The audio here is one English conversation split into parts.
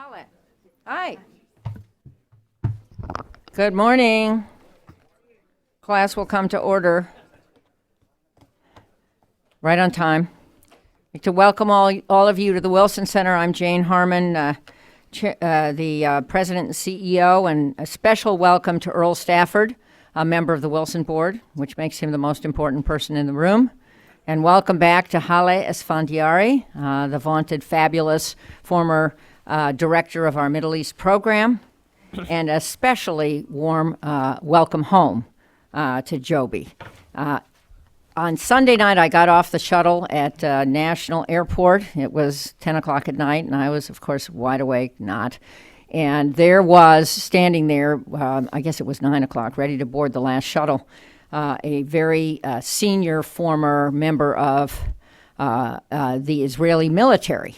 Holland. Hi. Good morning. Class will come to order right on time. I'd like to welcome all of you to the Wilson Center. I'm Jane Harmon, the President and CEO, and a special welcome to Earl Stafford, a member of the Wilson Board, which makes him the most important person in the room. And welcome back to Haile Esfandiari, the vaunted, fabulous former director of our Middle East program, and especially warm welcome home to Joby. On Sunday night, I got off the shuttle at National Airport. It was 10 o'clock at night, and I was, of course, wide awake, not. And there was, standing there, I guess it was 9 o'clock, ready to board the last shuttle, a very senior former member of the Israeli military,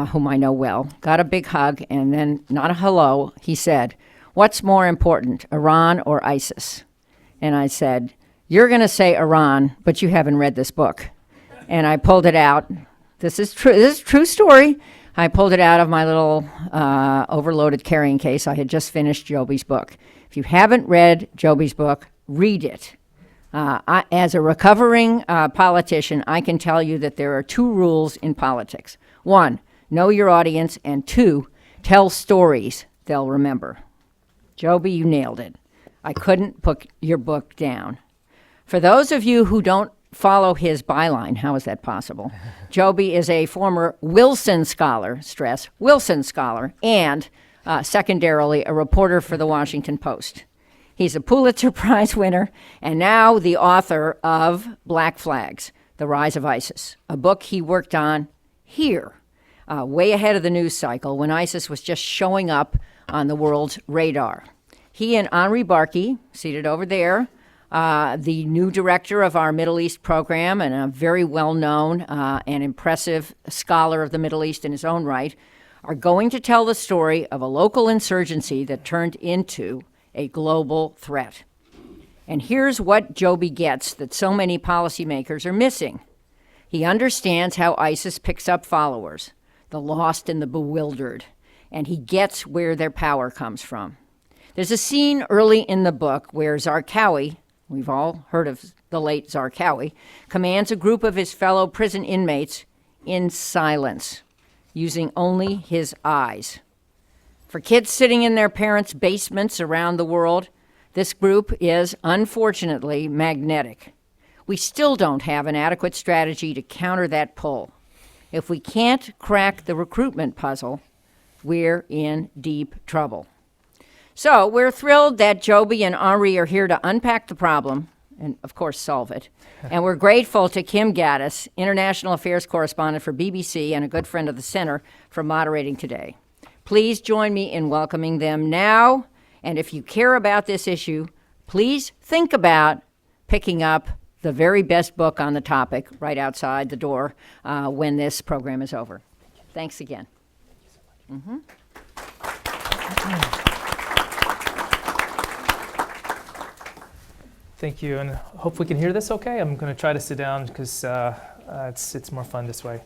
whom I know well, got a big hug, and then, not a hello, he said, "What's more important, Iran or ISIS?" And I said, "You're going to say Iran, but you haven't read this book." And I pulled it out. This is true. This is a true story. I pulled it out of my little overloaded carrying case. I had just finished Joby's book. If you haven't read Joby's book, read it. As a recovering politician, I can tell you that there are two rules in politics. One, know your audience, and two, tell stories they'll remember. Joby, you nailed it. I couldn't put your book down. For those of you who don't follow his byline, how is that possible? Joby is a former Wilson scholar, stress, Wilson scholar, and secondarily a reporter for the Washington Post. He's a Pulitzer Prize winner and now the author of Black Flags, The Rise of ISIS, a book he worked on here, way ahead of the news cycle when ISIS was just showing up on the world's radar. He and Henri Barkey, seated over there, the new director of our Middle East program and a very well-known and impressive scholar of the Middle East in his own right, are going to tell the story of a local insurgency that turned into a global threat. And here's what Joby gets that so many policymakers are missing. He understands how ISIS picks up followers, the lost and the bewildered, and he gets where their power comes from. There's a scene early in the book where Zarqawi, we've all heard of the late Zarqawi, commands a group of his fellow prison inmates in silence, using only his eyes. For kids sitting in their parents' basements around the world, this group is unfortunately magnetic. We still don't have an adequate strategy to counter that pull. If we can't crack the recruitment puzzle, we're in deep trouble. So we're thrilled that Joby and Henri are here to unpack the problem and, of course, solve it. And we're grateful to Kim Gaddis, International Affairs Correspondent for BBC and a good friend of the Center, for moderating today. Please join me in welcoming them now. And if you care about this issue, please think about picking up the very best book on the topic right outside the door when this program is over. Thanks again. Mm-hmm. Thank you, and hope we can hear this okay. I'm going to try to sit down because it's more fun this way.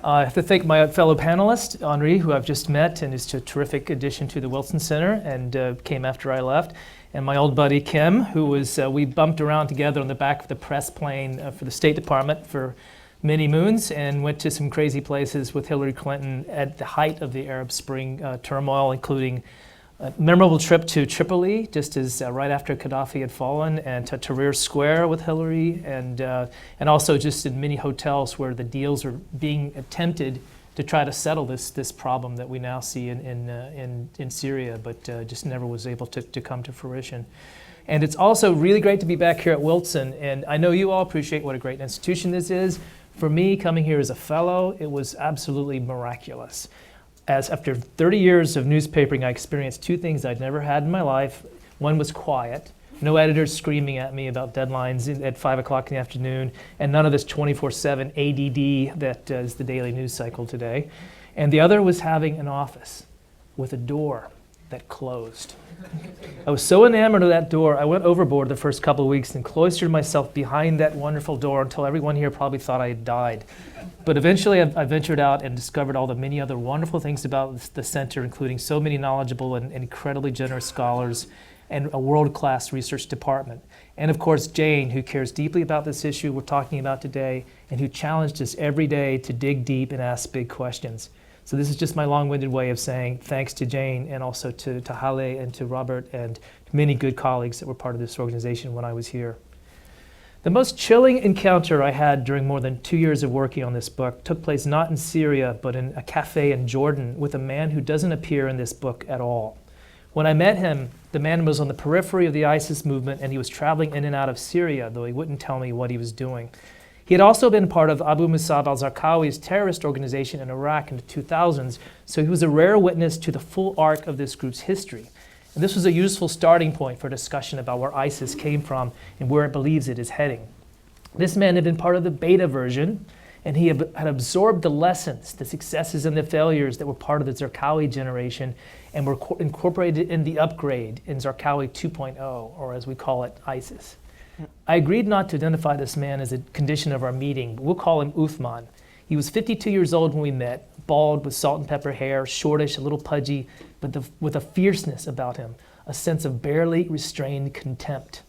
I have to thank my fellow panelist, Henri, who I've just met and is a terrific addition to the Wilson Center and came after I left, and my old buddy Kim, who was, we bumped around together on the back of the press plane for the State Department for many moons and went to some crazy places with Hillary Clinton at the height of the Arab Spring turmoil, including a memorable trip to Tripoli, just as right after Gaddafi had fallen, and to Tahrir Square with Hillary, and also just in many hotels where the deals are being attempted to try to settle this problem that we now see in Syria, but just never was able to come to fruition. And it's also really great to be back here at Wilson, and I know you all appreciate what a great institution this is. For me, coming here as a fellow, it was absolutely miraculous. As after 30 years of newspapering, I experienced two things I'd never had in my life. One was quiet, no editors screaming at me about deadlines at 5 o'clock in the afternoon, and none of this 24/7 ADD that is the daily news cycle today. And the other was having an office with a door that closed. I was so enamored of that door, I went overboard the first couple of weeks and cloistered myself behind that wonderful door until everyone here probably thought I had died. But eventually I ventured out and discovered all the many other wonderful things about the center, including so many knowledgeable and incredibly generous scholars and a world-class research department. And of course, Jane, who cares deeply about this issue we're talking about today and who challenged us every day to dig deep and ask big questions. So this is just my long-winded way of saying thanks to Jane and also to Hale and to Robert and many good colleagues that were part of this organization when I was here. The most chilling encounter I had during more than 2 years of working on this book took place not in Syria, but in a cafe in Jordan with a man who doesn't appear in this book at all. When I met him, the man was on the periphery of the ISIS movement and he was traveling in and out of Syria, though he wouldn't tell me what he was doing. He had also been part of Abu Musab al-Zarqawi's terrorist organization in Iraq in the 2000s, so he was a rare witness to the full arc of this group's history. And this was a useful starting point for discussion about where ISIS came from and where it believes it is heading. This man had been part of the beta version, and he had absorbed the lessons, the successes and the failures that were part of the Zarqawi generation and were incorporated in the upgrade in Zarqawi 2.0, or as we call it, ISIS. I agreed not to identify this man as a condition of our meeting, but we'll call him Uthman. He was 52 years old when we met, bald with salt and pepper hair, shortish, a little pudgy, but with a fierceness about him, a sense of barely restrained contempt.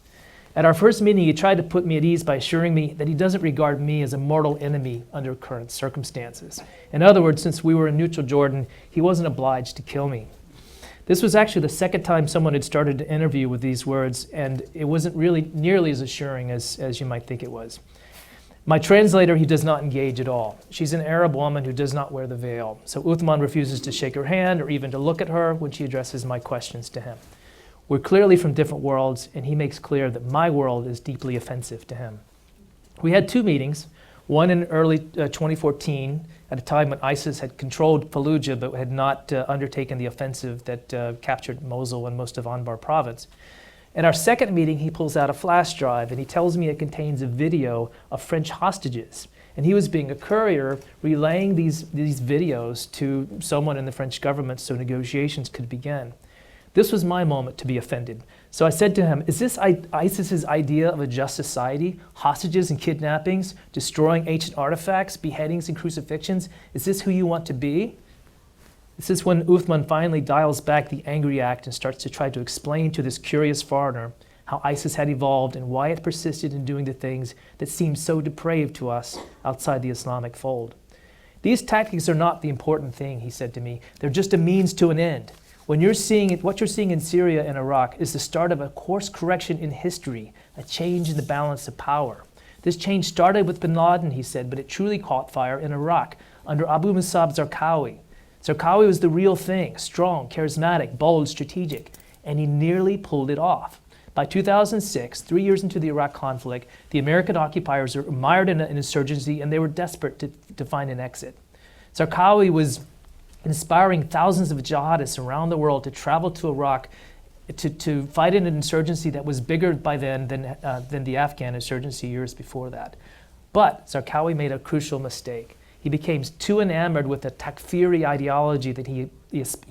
At our first meeting, he tried to put me at ease by assuring me that he doesn't regard me as a mortal enemy under current circumstances. In other words, since we were in neutral Jordan, he wasn't obliged to kill me. This was actually the second time someone had started to interview with these words, and it wasn't really nearly as assuring as you might think it was. My translator, he does not engage at all. She's an Arab woman who does not wear the veil, so Uthman refuses to shake her hand or even to look at her when she addresses my questions to him. We're clearly from different worlds, and he makes clear that my world is deeply offensive to him. We had two meetings, one in early 2014, at a time when ISIS had controlled Fallujah but had not undertaken the offensive that captured Mosul and most of Anbar province. In our second meeting, he pulls out a flash drive and he tells me it contains a video of French hostages. And he was being a courier, relaying these videos to someone in the French government so negotiations could begin. This was my moment to be offended. So I said to him, is this ISIS's idea of a just society? Hostages and kidnappings, destroying ancient artifacts, beheadings and crucifixions? Is this who you want to be? This is when Uthman finally dials back the angry act and starts to try to explain to this curious foreigner how ISIS had evolved and why it persisted in doing the things that seemed so depraved to us outside the Islamic fold. These tactics are not the important thing, he said to me. They're just a means to an end. What you're seeing in Syria and Iraq is the start of a course correction in history, a change in the balance of power. This change started with bin Laden, he said, but it truly caught fire in Iraq under Abu Musab Zarqawi. Zarqawi was the real thing, strong, charismatic, bold, strategic, and he nearly pulled it off. By 2006, 3 years into the Iraq conflict, the American occupiers were mired in an insurgency and they were desperate to find an exit. Zarqawi was inspiring thousands of jihadists around the world to travel to Iraq to fight in an insurgency that was bigger by then than the Afghan insurgency years before that. But Zarqawi made a crucial mistake. He became too enamored with the takfiri ideology that he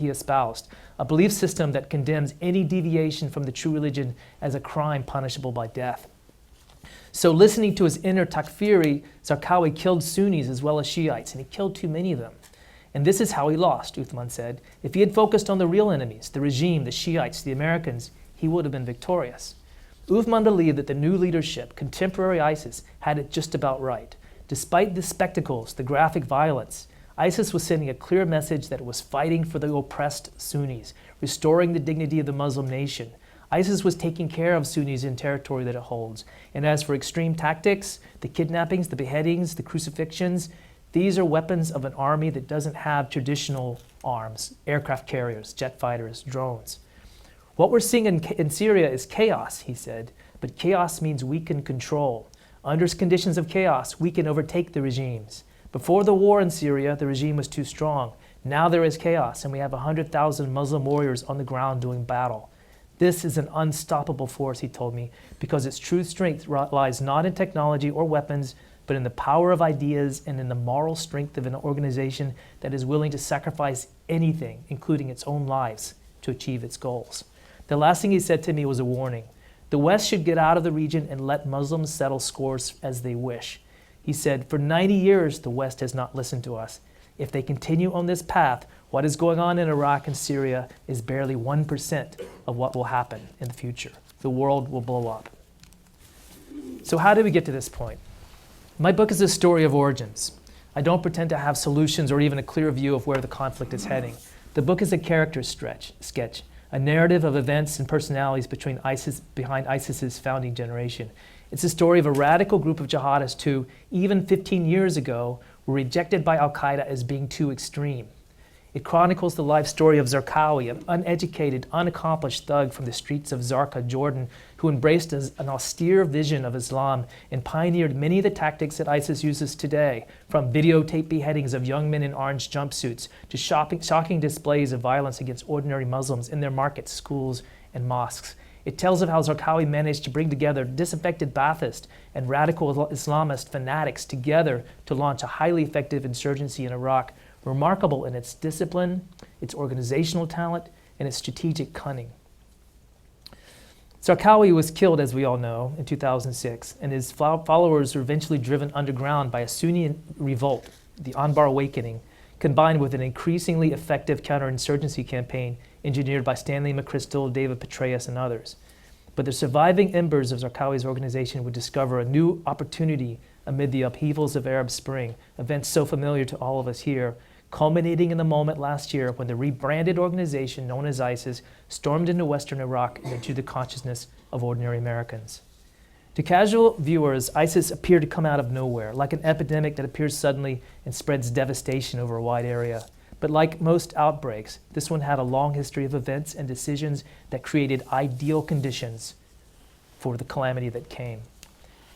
espoused, a belief system that condemns any deviation from the true religion as a crime punishable by death. So listening to his inner takfiri, Zarqawi killed Sunnis as well as Shiites, and he killed too many of them. And this is how he lost, Uthman said. If he had focused on the real enemies, the regime, the Shiites, the Americans, he would have been victorious. Uthman believed that the new leadership, contemporary ISIS, had it just about right. Despite the spectacles, the graphic violence, ISIS was sending a clear message that it was fighting for the oppressed Sunnis, restoring the dignity of the Muslim nation. ISIS was taking care of Sunnis in territory that it holds. And as for extreme tactics, the kidnappings, the beheadings, the crucifixions, these are weapons of an army that doesn't have traditional arms, aircraft carriers, jet fighters, drones. What we're seeing in Syria is chaos, he said, but chaos means we can control. Under conditions of chaos, we can overtake the regimes. Before the war in Syria, the regime was too strong. Now there is chaos, and we have 100,000 Muslim warriors on the ground doing battle. This is an unstoppable force, he told me, because its true strength lies not in technology or weapons, but in the power of ideas and in the moral strength of an organization that is willing to sacrifice anything, including its own lives, to achieve its goals. The last thing he said to me was a warning. The West should get out of the region and let Muslims settle scores as they wish. He said, for 90 years, the West has not listened to us. If they continue on this path, what is going on in Iraq and Syria is barely 1% of what will happen in the future. The world will blow up. So how did we get to this point? My book is a story of origins. I don't pretend to have solutions or even a clear view of where the conflict is heading. The book is a character sketch, a narrative of events and personalities behind ISIS's founding generation. It's a story of a radical group of jihadists who, even 15 years ago, were rejected by al-Qaeda as being too extreme. It chronicles the life story of al-Zarqawi, an uneducated, unaccomplished thug from the streets of Zarqa, Jordan, who embraced an austere vision of Islam and pioneered many of the tactics that ISIS uses today, from videotape beheadings of young men in orange jumpsuits to shocking displays of violence against ordinary Muslims in their markets, schools, and mosques. It tells of how Zarqawi managed to bring together disaffected Ba'athist and radical Islamist fanatics together to launch a highly effective insurgency in Iraq, remarkable in its discipline, its organizational talent, and its strategic cunning. Zarqawi was killed, as we all know, in 2006, and his followers were eventually driven underground by a Sunni revolt, the Anbar Awakening, combined with an increasingly effective counterinsurgency campaign engineered by Stanley McChrystal, David Petraeus, and others. But the surviving embers of Zarqawi's organization would discover a new opportunity amid the upheavals of Arab Spring, events so familiar to all of us here, culminating in the moment last year when the rebranded organization known as ISIS stormed into Western Iraq and into the consciousness of ordinary Americans. To casual viewers, ISIS appeared to come out of nowhere, like an epidemic that appears suddenly and spreads devastation over a wide area. But like most outbreaks, this one had a long history of events and decisions that created ideal conditions for the calamity that came.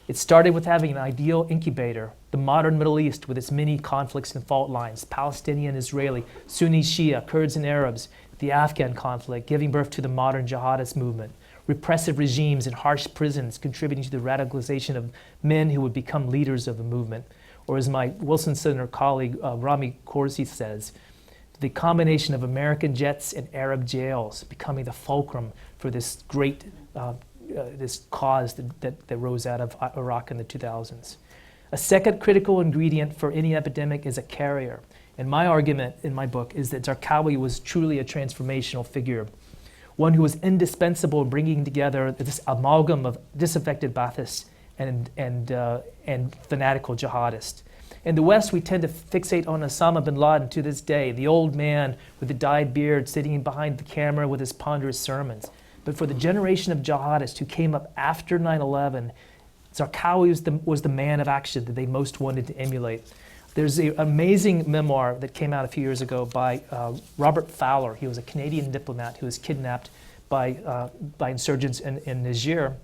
It started with having an ideal incubator, the modern Middle East with its many conflicts and fault lines, Palestinian, Israeli, Sunni, Shia, Kurds and Arabs, the Afghan conflict, giving birth to the modern jihadist movement, repressive regimes and harsh prisons contributing to the radicalization of men who would become leaders of the movement. Or as my Wilson Center colleague Rami Corsi says, the combination of American jets and Arab jails becoming the fulcrum for this great this cause that rose out of Iraq in the 2000s. A second critical ingredient for any epidemic is a carrier. And my argument in my book is that Zarqawi was truly a transformational figure, one who was indispensable in bringing together this amalgam of disaffected Ba'athists and fanatical jihadists. In the West, we tend to fixate on Osama bin Laden to this day, the old man with the dyed beard sitting behind the camera with his ponderous sermons. But for the generation of jihadists who came up after 9/11, Zarqawi was the man of action that they most wanted to emulate. There's an amazing memoir that came out a few years ago by Robert Fowler. He was a Canadian diplomat who was kidnapped by insurgents in Niger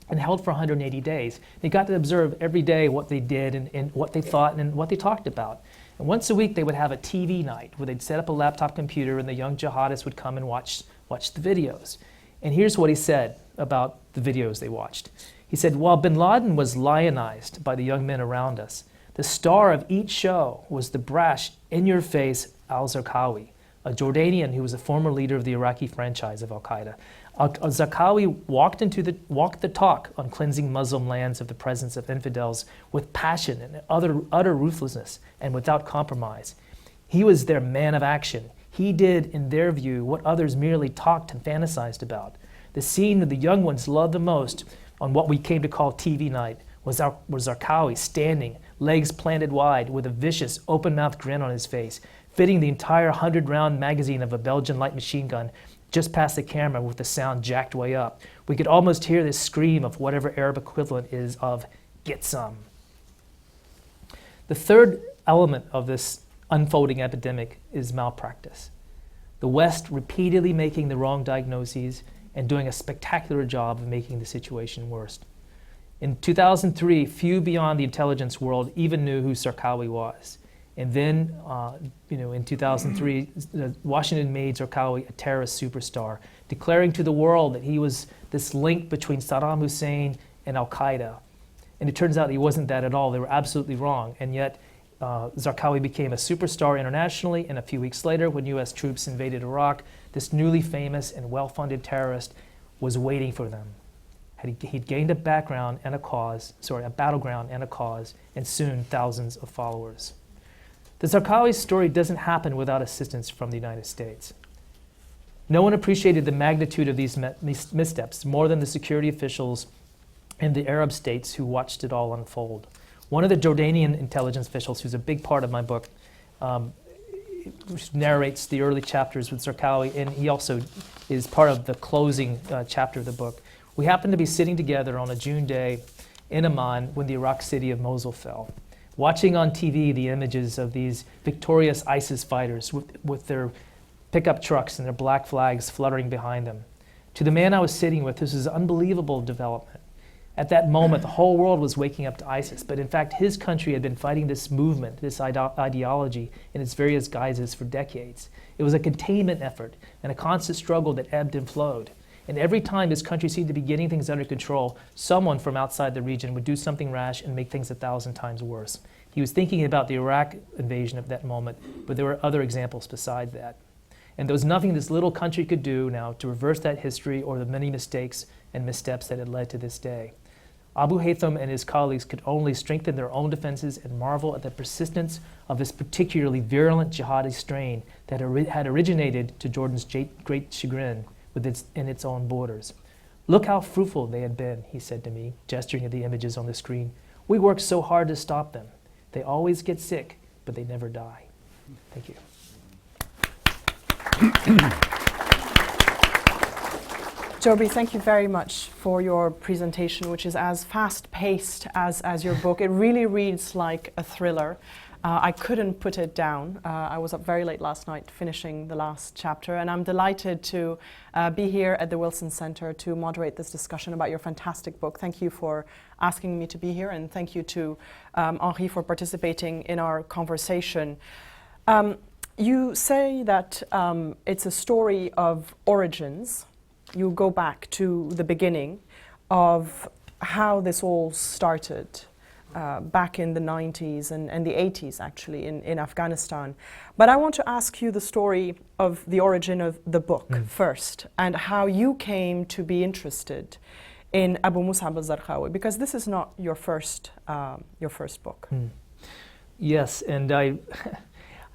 and held for 180 days. And he got to observe every day what they did and what they thought and what they talked about. And once a week they would have a TV night where they'd set up a laptop computer and the young jihadists would come and watch the videos. And here's what he said about the videos they watched. He said, while bin Laden was lionized by the young men around us, the star of each show was the brash, in-your-face al-Zarqawi, a Jordanian who was a former leader of the Iraqi franchise of al-Qaeda. Al-Zarqawi walked the talk on cleansing Muslim lands of the presence of infidels with passion and utter ruthlessness and without compromise. He was their man of action. He did, in their view, what others merely talked and fantasized about. The scene that the young ones loved the most on what we came to call TV night was Zarqawi standing, legs planted wide, with a vicious, open-mouthed grin on his face, fitting the entire 100-round magazine of a Belgian light machine gun just past the camera with the sound jacked way up. We could almost hear this scream of whatever Arab equivalent is of, "Get some." The third element of this unfolding epidemic is malpractice. The West repeatedly making the wrong diagnoses and doing a spectacular job of making the situation worse. In 2003, few beyond the intelligence world even knew who Zarqawi was. And then, in 2003, Washington made Zarqawi a terrorist superstar, declaring to the world that he was this link between Saddam Hussein and al-Qaeda. And it turns out he wasn't that at all. They were absolutely wrong. And yet, Zarqawi became a superstar internationally, and a few weeks later, when U.S. troops invaded Iraq, this newly famous and well-funded terrorist was waiting for them. He'd gained a battleground and a cause, and soon thousands of followers. The Zarqawi story doesn't happen without assistance from the United States. No one appreciated the magnitude of these missteps more than the security officials in the Arab states who watched it all unfold. One of the Jordanian intelligence officials, who's a big part of my book, narrates the early chapters with Zarqawi, and he also is part of the closing chapter of the book. We happened to be sitting together on a June day in Amman when the Iraq city of Mosul fell, watching on TV the images of these victorious ISIS fighters with their pickup trucks and their black flags fluttering behind them. To the man I was sitting with, this is an unbelievable development. At that moment, the whole world was waking up to ISIS, but in fact, his country had been fighting this movement, this ideology, in its various guises for decades. It was a containment effort and a constant struggle that ebbed and flowed. And every time his country seemed to be getting things under control, someone from outside the region would do something rash and make things 1,000 times worse. He was thinking about the Iraq invasion at that moment, but there were other examples besides that. And there was nothing this little country could do now to reverse that history or the many mistakes and missteps that had led to this day. Abu Haytham and his colleagues could only strengthen their own defenses and marvel at the persistence of this particularly virulent jihadi strain that had originated, to Jordan's great chagrin, in its own borders. "Look how fruitful they had been," he said to me, gesturing at the images on the screen. "We worked so hard to stop them. They always get sick, but they never die." Thank you. Joby, thank you very much for your presentation, which is as fast-paced as your book. It really reads like a thriller. I couldn't put it down. I was up very late last night finishing the last chapter, and I'm delighted to be here at the Wilson Center to moderate this discussion about your fantastic book. Thank you for asking me to be here, and thank you to Henri for participating in our conversation. You say that it's a story of origins. You go back to the beginning of how this all started back in the 90s and the 80s, actually, in Afghanistan. But I want to ask you the story of the origin of the book first, and how you came to be interested in Abu Musab al-Zarqawi, because this is not your first book. Yes, and I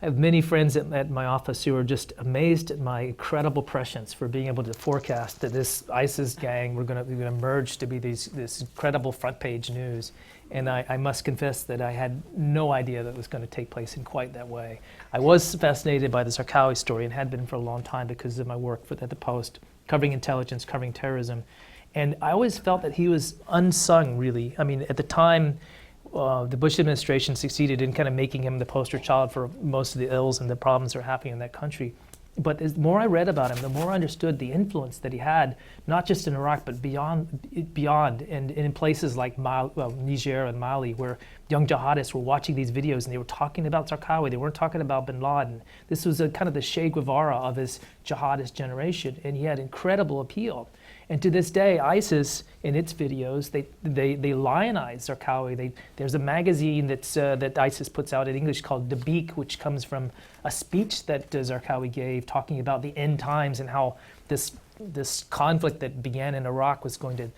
have many friends at my office who are just amazed at my incredible prescience for being able to forecast that this ISIS gang were going to merge to be this incredible front page news. And I must confess that I had no idea that it was going to take place in quite that way. I was fascinated by the Zarqawi story and had been for a long time because of my work at the Post, covering intelligence, covering terrorism. And I always felt that he was unsung, really. I mean, at the time, the Bush administration succeeded in kind of making him the poster child for most of the ills and the problems that are happening in that country. But the more I read about him, the more I understood the influence that he had, not just in Iraq, but beyond and in places like Niger and Mali, where young jihadists were watching these videos and they were talking about Zarqawi. They weren't talking about bin Laden. This was kind of the Che Guevara of his jihadist generation, and he had incredible appeal. And to this day, ISIS, in its videos, they lionize Zarqawi. There's a magazine that ISIS puts out in English called The Beak, which comes from a speech that Zarqawi gave talking about the end times and how this conflict that began in Iraq was going to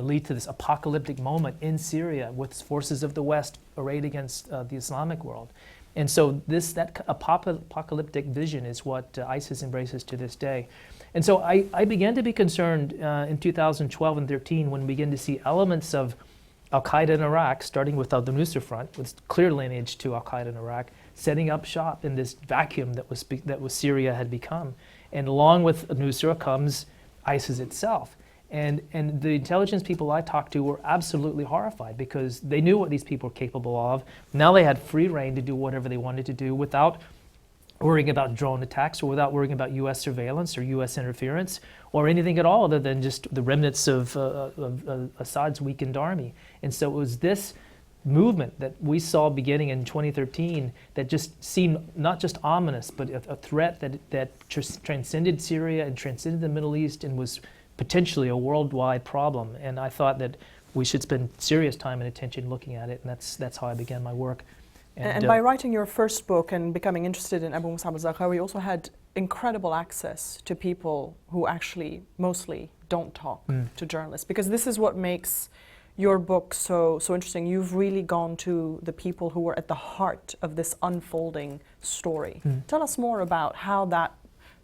lead to this apocalyptic moment in Syria with forces of the West arrayed against the Islamic world. And so that apocalyptic vision is what ISIS embraces to this day. And so I began to be concerned in 2012 and 13 when we began to see elements of al-Qaeda in Iraq, starting with the Nusra Front, with clear lineage to al-Qaeda in Iraq, setting up shop in this vacuum that was Syria had become. And along with Nusra comes ISIS itself. And the intelligence people I talked to were absolutely horrified because they knew what these people were capable of. Now they had free reign to do whatever they wanted to do without worrying about drone attacks or without worrying about U.S. surveillance or U.S. interference or anything at all other than just the remnants of Assad's weakened army. And so it was this movement that we saw beginning in 2013 that just seemed not just ominous, but a threat that transcended Syria and transcended the Middle East and was potentially a worldwide problem. And I thought that we should spend serious time and attention looking at it, and that's how I began my work. And by writing your first book and becoming interested in Abu Musab al-Zarqawi, you also had incredible access to people who actually mostly don't talk to journalists, because this is what makes your book so interesting. You've really gone to the people who were at the heart of this unfolding story. Tell us more about how that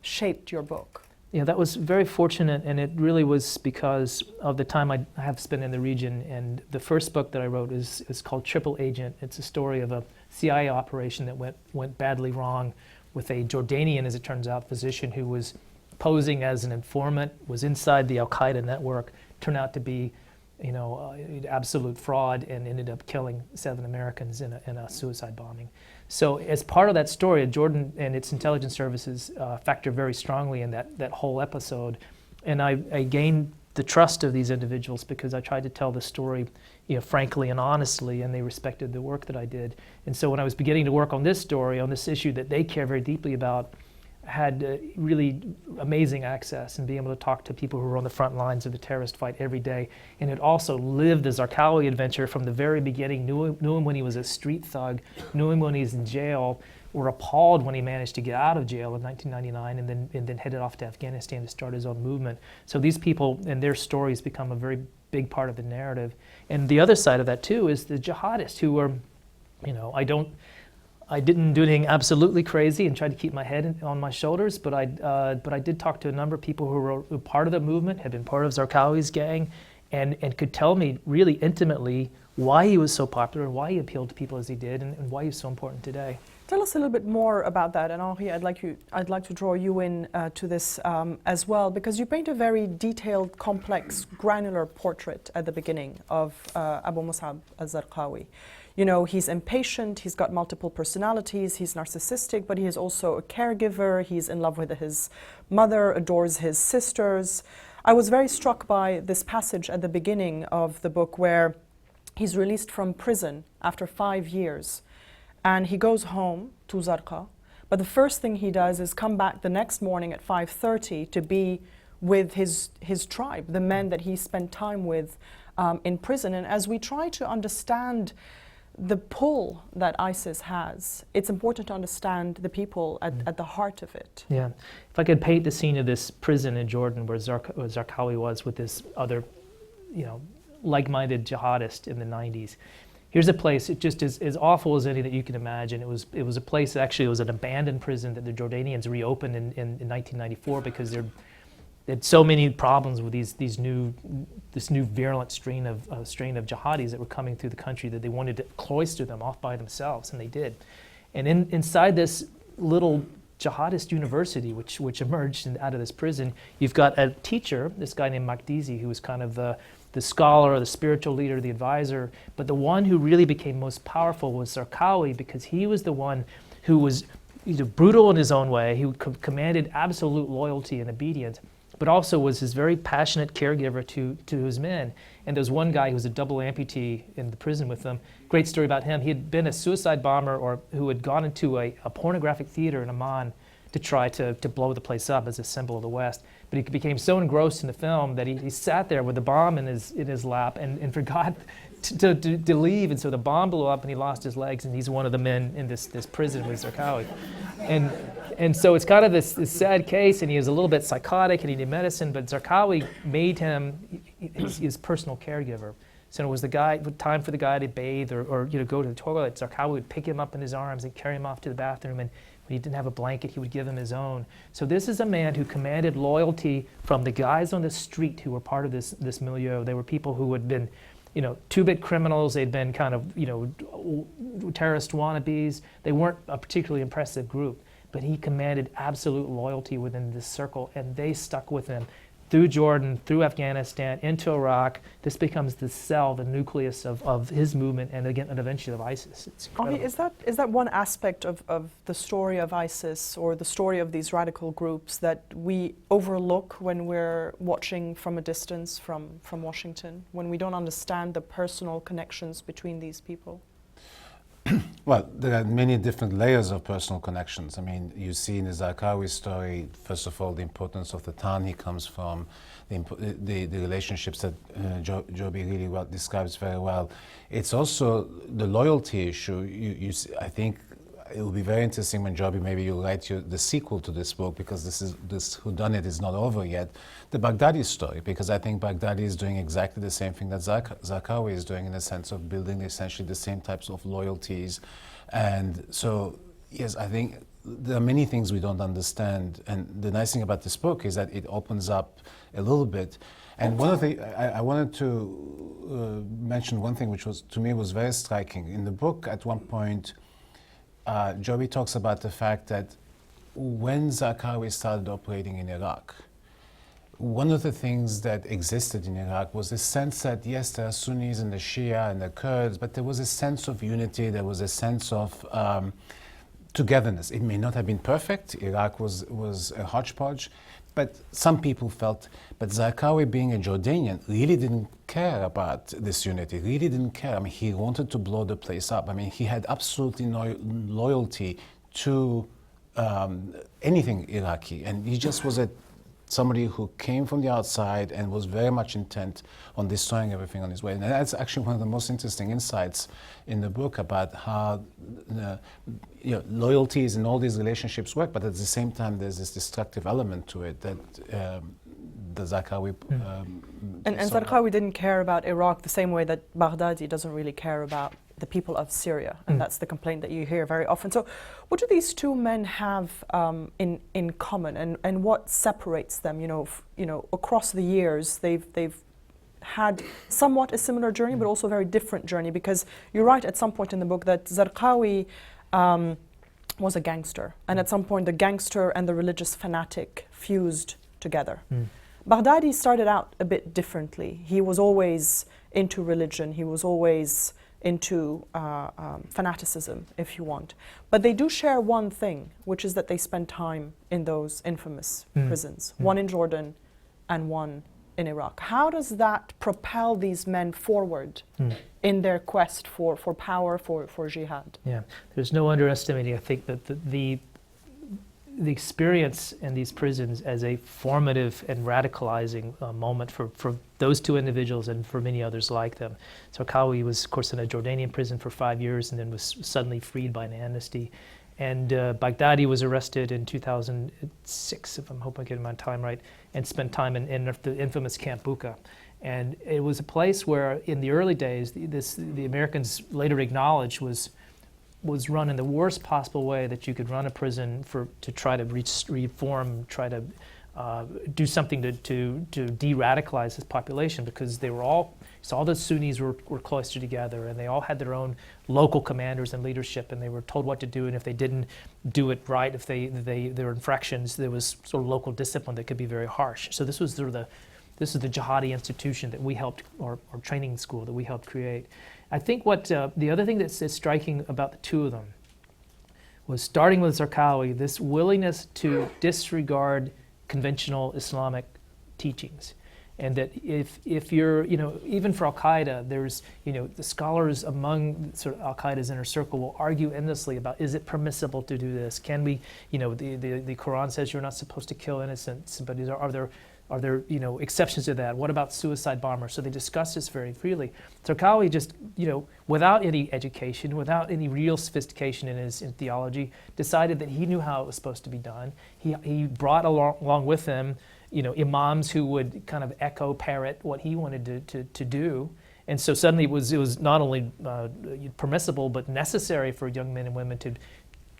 shaped your book. Yeah, that was very fortunate, and it really was because of the time I have spent in the region. And the first book that I wrote is called Triple Agent. It's a story of a CIA operation that went badly wrong with a Jordanian, as it turns out, physician who was posing as an informant, was inside the al-Qaeda network, turned out to be, absolute fraud, and ended up killing 7 Americans in a suicide bombing. So as part of that story, Jordan and its intelligence services factor very strongly in that whole episode. And I gained the trust of these individuals because I tried to tell the story frankly and honestly, and they respected the work that I did. And so when I was beginning to work on this story, on this issue that they care very deeply about, I had really amazing access and being able to talk to people who were on the front lines of the terrorist fight every day. And had also lived the Zarqawi adventure from the very beginning, knew him when he was a street thug, knew him when he was in jail, were appalled when he managed to get out of jail in 1999 and then headed off to Afghanistan to start his own movement. So these people and their stories become a very big part of the narrative. And the other side of that too is the jihadists who were, I didn't do anything absolutely crazy and tried to keep my head on my shoulders, but I did talk to a number of people who were part of the movement, had been part of Zarqawi's gang, and could tell me really intimately why he was so popular, why he appealed to people as he did, and why he's so important today. Tell us a little bit more about that, and Henri, I'd like to draw you in to this as well, because you paint a very detailed, complex, granular portrait at the beginning of Abu Musab al-Zarqawi. He's impatient, he's got multiple personalities, he's narcissistic, but he is also a caregiver, he's in love with his mother, adores his sisters. I was very struck by this passage at the beginning of the book where he's released from prison after 5 years, and he goes home to Zarqa, but the first thing he does is come back the next morning at 5:30 to be with his tribe, the men that he spent time with in prison. And as we try to understand the pull that ISIS has, it's important to understand the people at the heart of it. Yeah. If I could paint the scene of this prison in Jordan where Zarqawi was with this other, like-minded jihadist in the 90s. Here's a place, it just is as awful as any that you can imagine. It was a place, actually, it was an abandoned prison that the Jordanians reopened in 1994 because they had so many problems with this new virulent strain of jihadis that were coming through the country that they wanted to cloister them off by themselves, and they did. And inside this little jihadist university, which emerged out of this prison, you've got a teacher, this guy named Makdizi, who was kind of the scholar, or the spiritual leader, the advisor. But the one who really became most powerful was Zarqawi, because he was the one who was brutal in his own way. He commanded absolute loyalty and obedience, but also was his very passionate caregiver to his men. And there's one guy who was a double amputee in the prison with them. Great story about him. He had been a suicide bomber who had gone into a pornographic theater in Amman to try to blow the place up as a symbol of the West. But he became so engrossed in the film that he sat there with the bomb in his lap and forgot to leave. And so the bomb blew up and he lost his legs, and he's one of the men in this prison with Zarqawi. And so it's kind of this sad case, and he was a little bit psychotic and he needed medicine, but Zarqawi made him his personal caregiver. So it was time for the guy to bathe or go to the toilet. Zarqawi would pick him up in his arms and carry him off to the bathroom, and when he didn't have a blanket, he would give him his own. So this is a man who commanded loyalty from the guys on the street who were part of this milieu. They were people who had been, two-bit criminals. They'd been kind of, terrorist wannabes. They weren't a particularly impressive group, but he commanded absolute loyalty within this circle, and they stuck with him through Jordan, through Afghanistan, into Iraq. This becomes the nucleus of his movement, and eventually of ISIS. It's incredible. Is that one aspect of the story of ISIS, or the story of these radical groups, that we overlook when we're watching from a distance from Washington, when we don't understand the personal connections between these people? Well, there are many different layers of personal connections. I mean, you see in the Zarqawi story, first of all, the importance of the town he comes from, the relationships that Joby really well describes very well. It's also the loyalty issue. I think it will be very interesting when Joby, maybe you'll write the sequel to this book, because this whodunit is not over yet, the Baghdadi story, because I think Baghdadi is doing exactly the same thing that Zarqawi is doing, in the sense of building essentially the same types of loyalties. And so, yes, I think there are many things we don't understand, and the nice thing about this book is that it opens up a little bit. And one of the, I wanted to mention one thing which was, to me, was very striking. In the book, at one point, Joby talks about the fact that when Zarqawi started operating in Iraq, one of the things that existed in Iraq was this sense that, yes, there are Sunnis and the Shia and the Kurds, but there was a sense of unity, there was a sense of togetherness. It may not have been perfect. Iraq was a hodgepodge, but some people felt, but Zarqawi, being a Jordanian, really didn't care about this unity, really didn't care. I mean, he wanted to blow the place up. I mean, he had absolutely no loyalty to anything Iraqi, and he just was somebody who came from the outside and was very much intent on destroying everything on his way. And that's actually one of the most interesting insights in the book about how loyalties and all these relationships work, but at the same time there's this destructive element to it that the Zarqawi... And Zarqawi didn't care about Iraq the same way that Baghdadi doesn't really care about the people of Syria, and that's the complaint that you hear very often. So what do these two men have in common, and what separates them? You know, across the years, they've had somewhat a similar journey, but also a very different journey, because you write at some point in the book that Zarqawi was a gangster, and at some point the gangster and the religious fanatic fused together. Baghdadi started out a bit differently. He was always into religion, he was always into fanaticism, if you want. But they do share one thing, which is that they spend time in those infamous prisons, one in Jordan and one in Iraq. How does that propel these men forward in their quest for power, for jihad? Yeah, there's no underestimating, I think, that the experience in these prisons as a formative and radicalizing moment for those two individuals and for many others like them. Zarqawi was, of course, in a Jordanian prison for 5 years and then was suddenly freed by an amnesty. And Baghdadi was arrested in 2006, if I'm hoping I'm getting my time right, and spent time in the infamous Camp Bucca. And it was a place where, in the early days, the Americans later acknowledged was run in the worst possible way that you could run a prison to try to reform, try to do something to de-radicalize this population, because they were all the Sunnis were cloistered together, and they all had their own local commanders and leadership, and they were told what to do, and if they didn't do it right, if there were infractions, there was sort of local discipline that could be very harsh. So this was this is the jihadi institution that we helped, or training school that we helped create. I think what the other thing that's striking about the two of them was, starting with Zarqawi, this willingness to disregard conventional Islamic teachings. And that if you're, even for al-Qaeda, there's, the scholars among sort of al-Qaeda's inner circle will argue endlessly about, is it permissible to do this? Can we, the Quran says you're not supposed to kill innocents, but are there exceptions to that? What about suicide bombers? So they discuss this very freely. Zarqawi just, without any education, without any real sophistication in his theology, decided that he knew how it was supposed to be done. He brought along with him, imams who would kind of echo, parrot what he wanted to do. And so suddenly it was not only permissible, but necessary for young men and women to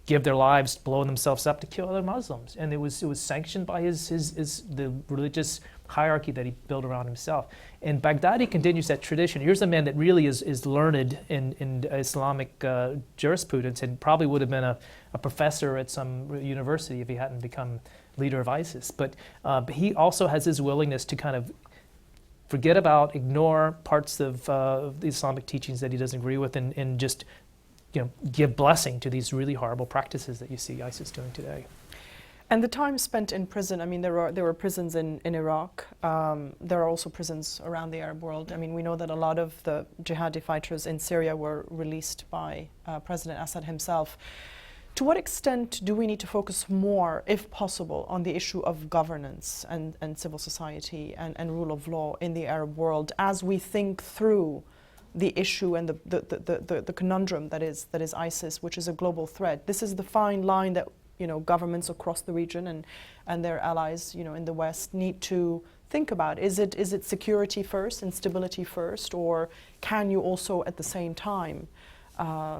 give their lives, blowing themselves up to kill other Muslims. And it was sanctioned by the religious hierarchy that he built around himself. And Baghdadi continues that tradition. Here's a man that really is learned in Islamic jurisprudence, and probably would have been a professor at some university if he hadn't become leader of ISIS. But he also has his willingness to kind of forget about, ignore parts of the Islamic teachings that he doesn't agree with, and just give blessing to these really horrible practices that you see ISIS doing today. And the time spent in prison, I mean, there were prisons in Iraq. There are also prisons around the Arab world. I mean, we know that a lot of the jihadi fighters in Syria were released by President Assad himself. To what extent do we need to focus more, if possible, on the issue of governance and civil society and rule of law in the Arab world as we think through the issue and the conundrum that is ISIS, which is a global threat? This is the fine line that governments across the region and their allies, in the West need to think about. Is it security first and stability first, or can you also at the same time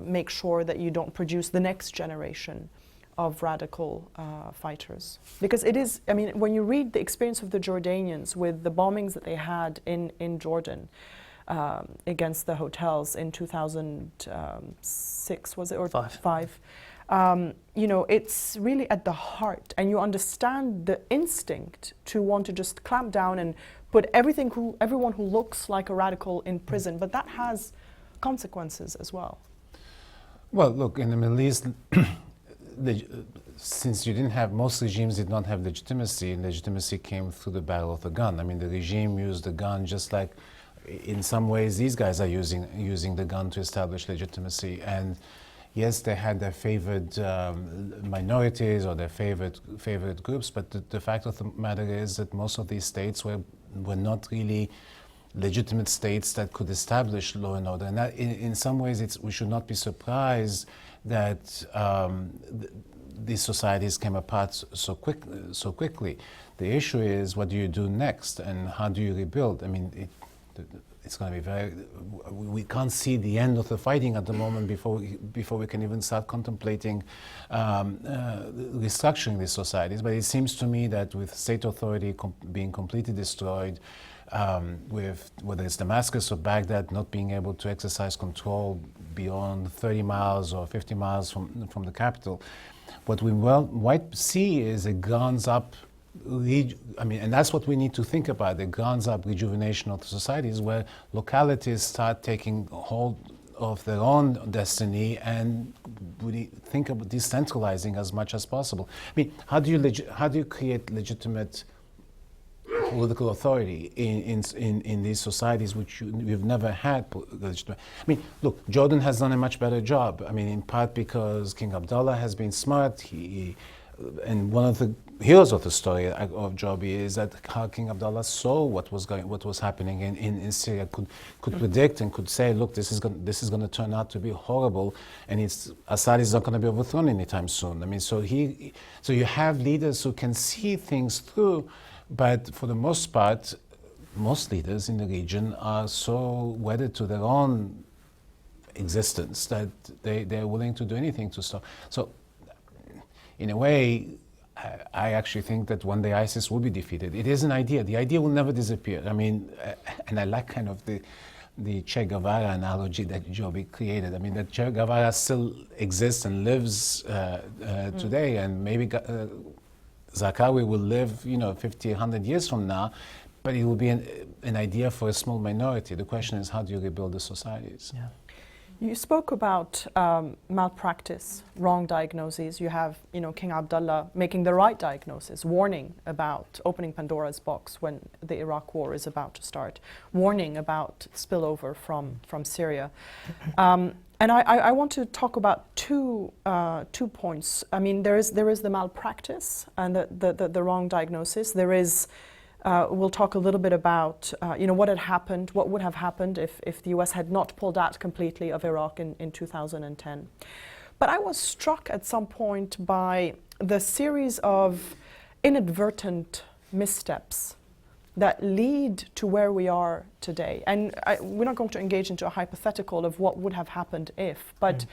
make sure that you don't produce the next generation of radical fighters? Because it is, I mean, when you read the experience of the Jordanians with the bombings that they had in Jordan against the hotels in 2006, was it, or five? It's really at the heart, and you understand the instinct to want to just clamp down and put everyone who looks like a radical in prison, but that has consequences as well. Well, look, in the Middle East, since most regimes did not have legitimacy, and legitimacy came through the battle of the gun. I mean, the regime used the gun just like, in some ways, these guys are using the gun to establish legitimacy. And yes, they had their favored minorities or their favorite groups, but the fact of the matter is that most of these states were not really legitimate states that could establish law and order. And that, in some ways, we should not be surprised that these societies came apart so quickly. The issue is, what do you do next, and how do you rebuild? I mean, it's going to be we can't see the end of the fighting at the moment before we can even start contemplating restructuring these societies. But it seems to me that with state authority being completely destroyed, with whether it's Damascus or Baghdad not being able to exercise control beyond 30 miles or 50 miles from the capital, what we might see is a grounds up, and that's what we need to think about, the grounds up rejuvenation of the societies, where localities start taking hold of their own destiny and we think about decentralizing as much as possible. I mean, how do you create legitimate political authority in these societies which we've never had? I mean, look, Jordan has done a much better job. I mean, in part because King Abdullah has been smart. And one of the heroes of the story of Joby is that how King Abdullah saw what was happening in Syria, could predict and could say, look, this is going to turn out to be horrible, and Assad is not going to be overthrown anytime soon. I mean, so you have leaders who can see things through, but for the most part, most leaders in the region are so wedded to their own existence that they're willing to do anything to stop. So, in a way, I actually think that one day ISIS will be defeated. It is an idea. The idea will never disappear. I mean, and I like kind of the Che Guevara analogy that Joby created. I mean, that Che Guevara still exists and lives today, and maybe Zarqawi will live, 50, 100 years from now, but it will be an idea for a small minority. The question is, how do you rebuild the societies? Yeah. You spoke about malpractice, wrong diagnoses. You have, King Abdullah making the right diagnosis, warning about opening Pandora's box when the Iraq war is about to start, warning about spillover from Syria. And I want to talk about two points. I mean, there is the malpractice and the wrong diagnosis. There is. We'll talk a little bit about what had happened, what would have happened if the US had not pulled out completely of Iraq in 2010. But I was struck at some point by the series of inadvertent missteps that lead to where we are today. And we're not going to engage into a hypothetical of what would have happened if, but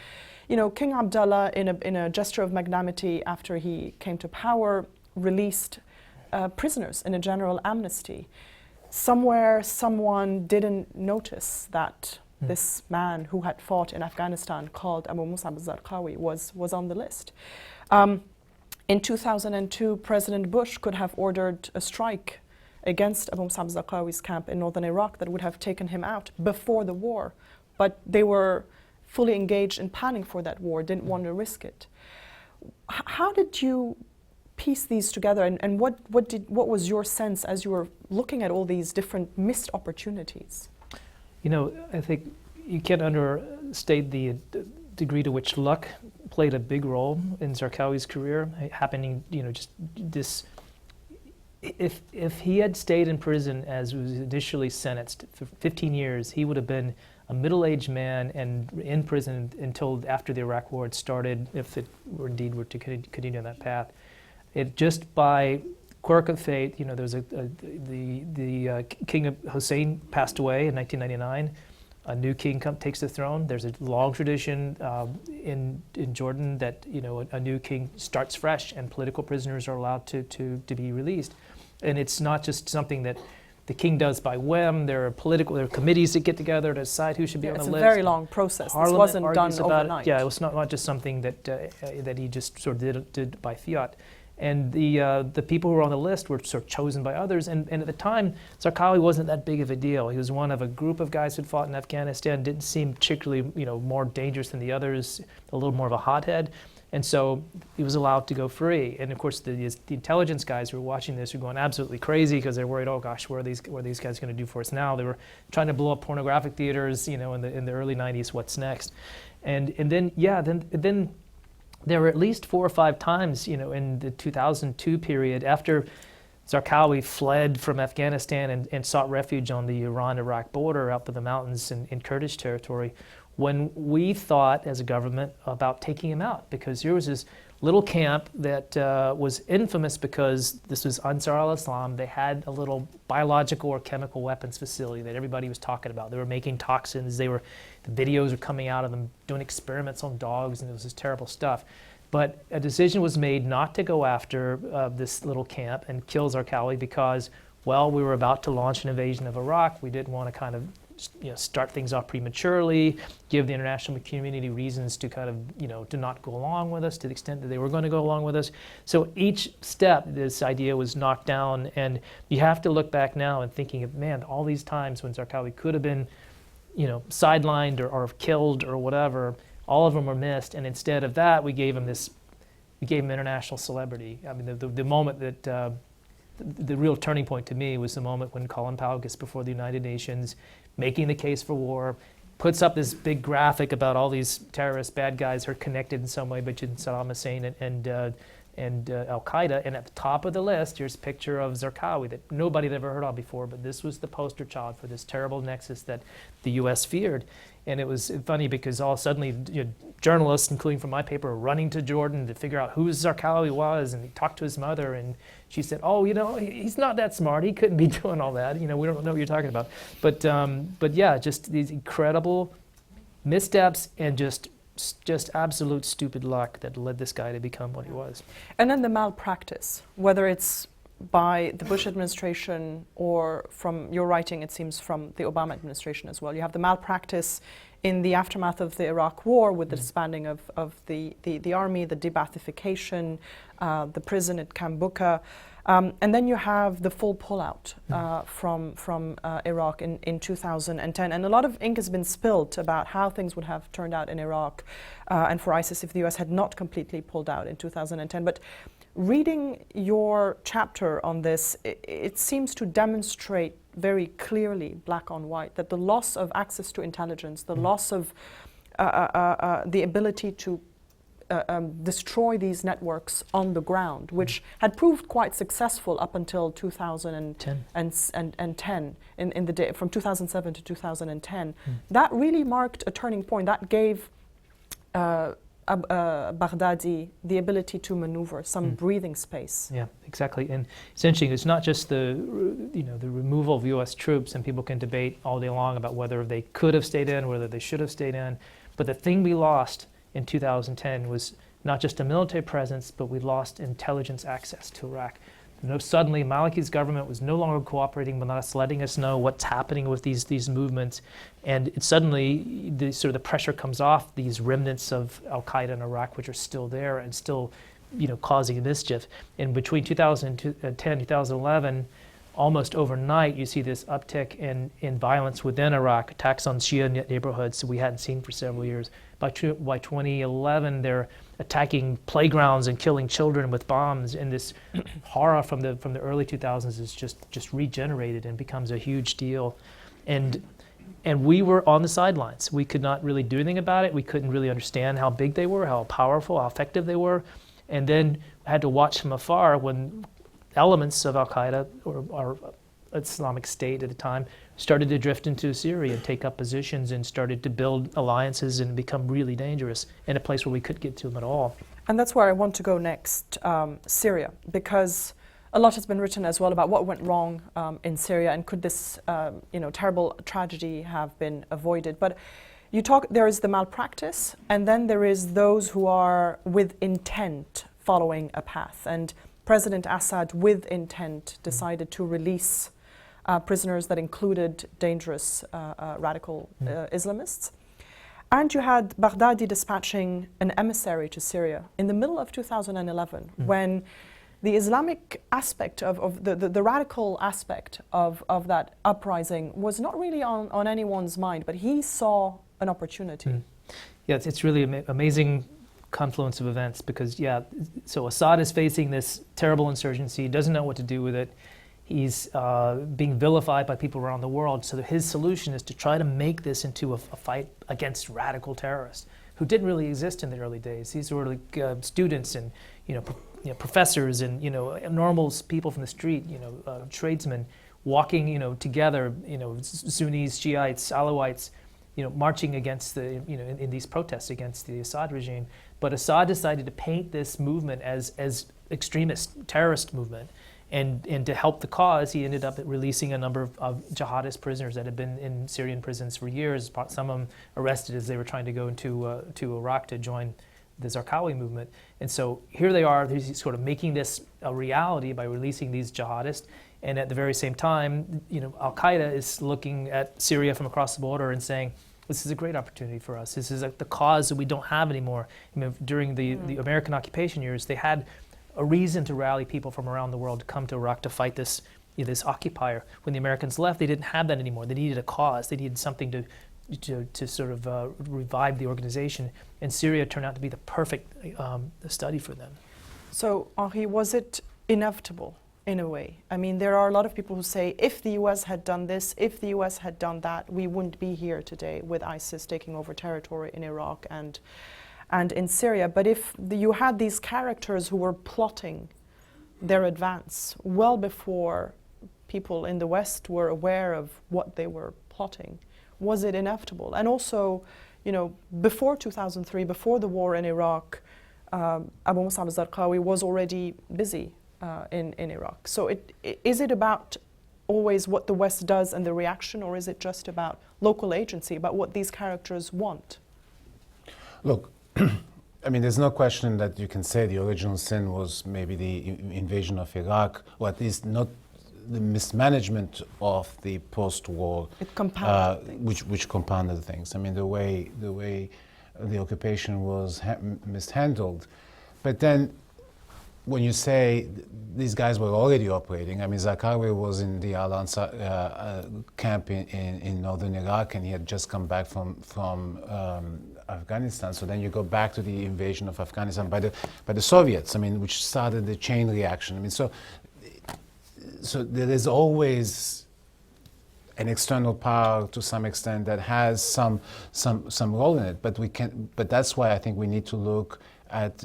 King Abdullah, in a gesture of magnanimity after he came to power, released prisoners in a general amnesty. Somewhere, someone didn't notice that this man who had fought in Afghanistan, called Abu Musab al-Zarqawi, was on the list. In 2002, President Bush could have ordered a strike against Abu Musab al-Zarqawi's camp in northern Iraq that would have taken him out before the war. But they were fully engaged in planning for that war, didn't want to risk it. How did you piece these together, and what was your sense as you were looking at all these different missed opportunities? You know, I think you can't understate the degree to which luck played a big role in Zarqawi's career. Happening, you know, just this. If he had stayed in prison as was initially sentenced for 15 years, he would have been a middle-aged man and in prison until after the Iraq War had started, if it were indeed were to continue on that path. It just by quirk of fate, you know, there was the King of Hussein passed away in 1999. A new king takes the throne. There's a long tradition in Jordan that, you know, a new king starts fresh and political prisoners are allowed to be released. And it's not just something that the king does by whim. There are committees that get together to decide who should be on the list. It's a very long process. This wasn't done overnight. Yeah, it was not just something that he just sort of did by fiat. And the people who were on the list were sort of chosen by others. And at the time, Zarqawi wasn't that big of a deal. He was one of a group of guys who'd fought in Afghanistan, didn't seem particularly, you know, more dangerous than the others, a little more of a hothead. And so he was allowed to go free. And of course, the intelligence guys who were watching this were going absolutely crazy because they're worried, oh gosh, what are these guys going to do for us now? They were trying to blow up pornographic theaters, you know, in the early 90s. What's next? And then there were at least 4 or 5 times, you know, in the 2002 period after Zarqawi fled from Afghanistan and sought refuge on the Iran-Iraq border out in the mountains in Kurdish territory, when we thought as a government about taking him out, because here was this little camp that was infamous because this was Ansar al-Islam. They had a little biological or chemical weapons facility that everybody was talking about. They were making toxins. The videos were coming out of them doing experiments on dogs, and it was this terrible stuff. But a decision was made not to go after this little camp and kill Zarqawi because, well, we were about to launch an invasion of Iraq. We didn't want to kind of, you know, start things off prematurely, give the international community reasons to kind of, you know, to not go along with us to the extent that they were going to go along with us. So each step, this idea was knocked down, and you have to look back now and thinking of, man, all these times when Zarqawi could have been, you know, sidelined or killed or whatever, all of them were missed, and instead of that, we gave him international celebrity. I mean, the moment that the real turning point to me was the moment when Colin Powell gets before the United Nations, making the case for war, puts up this big graphic about all these terrorist bad guys who are connected in some way between Saddam Hussein and al-Qaeda, and at the top of the list, here's a picture of Zarqawi that nobody had ever heard of before, but this was the poster child for this terrible nexus that the U.S. feared. And it was funny because all suddenly, you know, journalists, including from my paper, were running to Jordan to figure out who Zarqawi was, and he talked to his mother, and she said, oh, you know, he's not that smart. He couldn't be doing all that. You know, we don't know what you're talking about. But yeah, just these incredible missteps and just absolute stupid luck that led this guy to become what he was. And then the malpractice, whether it's by the Bush administration or from your writing, it seems from the Obama administration as well. You have the malpractice in the aftermath of the Iraq War with the disbanding of the army, the debathification, the prison at Camp Bucca. And then you have the full pullout from Iraq in 2010. And a lot of ink has been spilled about how things would have turned out in Iraq and for ISIS if the US had not completely pulled out in 2010. But reading your chapter on this, it seems to demonstrate very clearly, black on white, that the loss of access to intelligence, the loss of the ability to destroy these networks on the ground, which had proved quite successful up until 2010, in the day from 2007 to 2010. That really marked a turning point. That gave Baghdadi the ability to maneuver, some breathing space. Yeah, exactly. And it's interesting. It's not just the removal of U.S. troops, and people can debate all day long about whether they could have stayed in, whether they should have stayed in. But the thing we lost in 2010 was not just a military presence, but we lost intelligence access to Iraq. Suddenly, Maliki's government was no longer cooperating with us, letting us know what's happening with these movements, and suddenly the pressure comes off these remnants of al-Qaeda in Iraq, which are still there and still, causing mischief. And between 2010, 2011, almost overnight, you see this uptick in violence within Iraq, attacks on Shia neighborhoods we hadn't seen for several years. By 2011, there attacking playgrounds and killing children with bombs, and this horror from the early 2000s is just regenerated and becomes a huge deal. And we were on the sidelines. We could not really do anything about it. We couldn't really understand how big they were, how powerful, how effective they were. And then had to watch from afar when elements of al-Qaeda or Islamic State at the time started to drift into Syria and take up positions and started to build alliances and become really dangerous in a place where we couldn't get to them at all. And that's where I want to go next, Syria, because a lot has been written as well about what went wrong in Syria, and could this terrible tragedy have been avoided. But there is the malpractice, and then there is those who are with intent following a path. And President Assad, with intent, decided to release prisoners that included dangerous radical Islamists. And you had Baghdadi dispatching an emissary to Syria in the middle of 2011, when the Islamic aspect of the radical aspect of that uprising was not really on anyone's mind, but he saw an opportunity. Yeah, it's really amazing confluence of events, because so Assad is facing this terrible insurgency, doesn't know what to do with it. He's being vilified by people around the world. So his solution is to try to make this into a fight against radical terrorists who didn't really exist in the early days. These were like students and professors and normal people from the street, tradesmen walking together, Sunnis, Shiites, Alawites, marching against the in these protests against the Assad regime. But Assad decided to paint this movement as extremist terrorist movement. And to help the cause, he ended up releasing a number of jihadist prisoners that had been in Syrian prisons for years, some of them arrested as they were trying to go to Iraq to join the Zarqawi movement. And so here they are, he's sort of making this a reality by releasing these jihadists. And at the very same time, al-Qaeda is looking at Syria from across the border and saying, this is a great opportunity for us. This is the cause that we don't have anymore. During the American occupation years, they had a reason to rally people from around the world to come to Iraq to fight this occupier. When the Americans left, they didn't have that anymore. They needed a cause. They needed something to sort of revive the organization. And Syria turned out to be the perfect study for them. So, Henri, was it inevitable in a way? I mean, there are a lot of people who say, if the US had done this, if the US had done that, we wouldn't be here today with ISIS taking over territory in Iraq and in Syria. But if you had these characters who were plotting their advance well before people in the West were aware of what they were plotting, was it inevitable? And also, before 2003, before the war in Iraq, Abu Musab al-Zarqawi was already busy in Iraq. So is it about always what the West does and the reaction, or is it just about local agency, about what these characters want? Look, I mean, there's no question that you can say the original sin was maybe the invasion of Iraq, or at least not the mismanagement of the post-war, which compounded things. I mean, the way the occupation was mishandled. But then, when you say these guys were already operating, I mean, Zarqawi was in the al-Ansar camp in northern Iraq, and he had just come back from Afghanistan. So then you go back to the invasion of Afghanistan by the Soviets, I mean, which started the chain reaction. I mean, so there is always an external power to some extent that has some role in it. But that's why I think we need to look at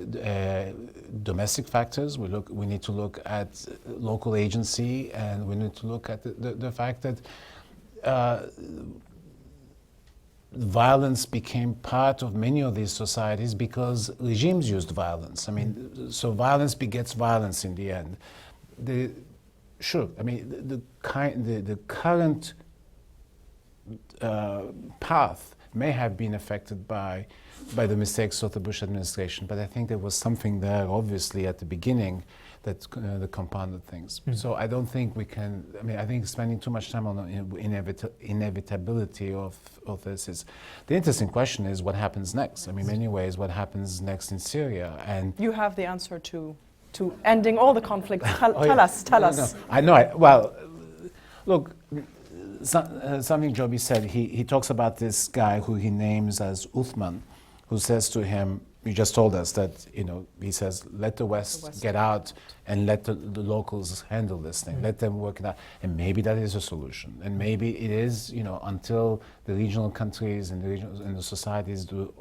domestic factors. We need to look at local agency, and we need to look at the fact that violence became part of many of these societies because regimes used violence. I mean, so violence begets violence in the end. Sure, I mean, the current path may have been affected by the mistakes of the Bush administration, but I think there was something there, obviously, at the beginning that compounded things. So I don't think we can, I mean, I think spending too much time on the inevitability of this is, the interesting question is what happens next. I mean, in many ways, what happens next in Syria. And you have the answer to ending all the conflicts. Tell us. No, I know. Well, look, something Joby said, he talks about this guy who he names as Uthman, who says to him, you just told us that, he says, let the West get out and let the locals handle this thing. Let them work it out. And maybe that is a solution. And maybe it is, until the regional countries and the societies do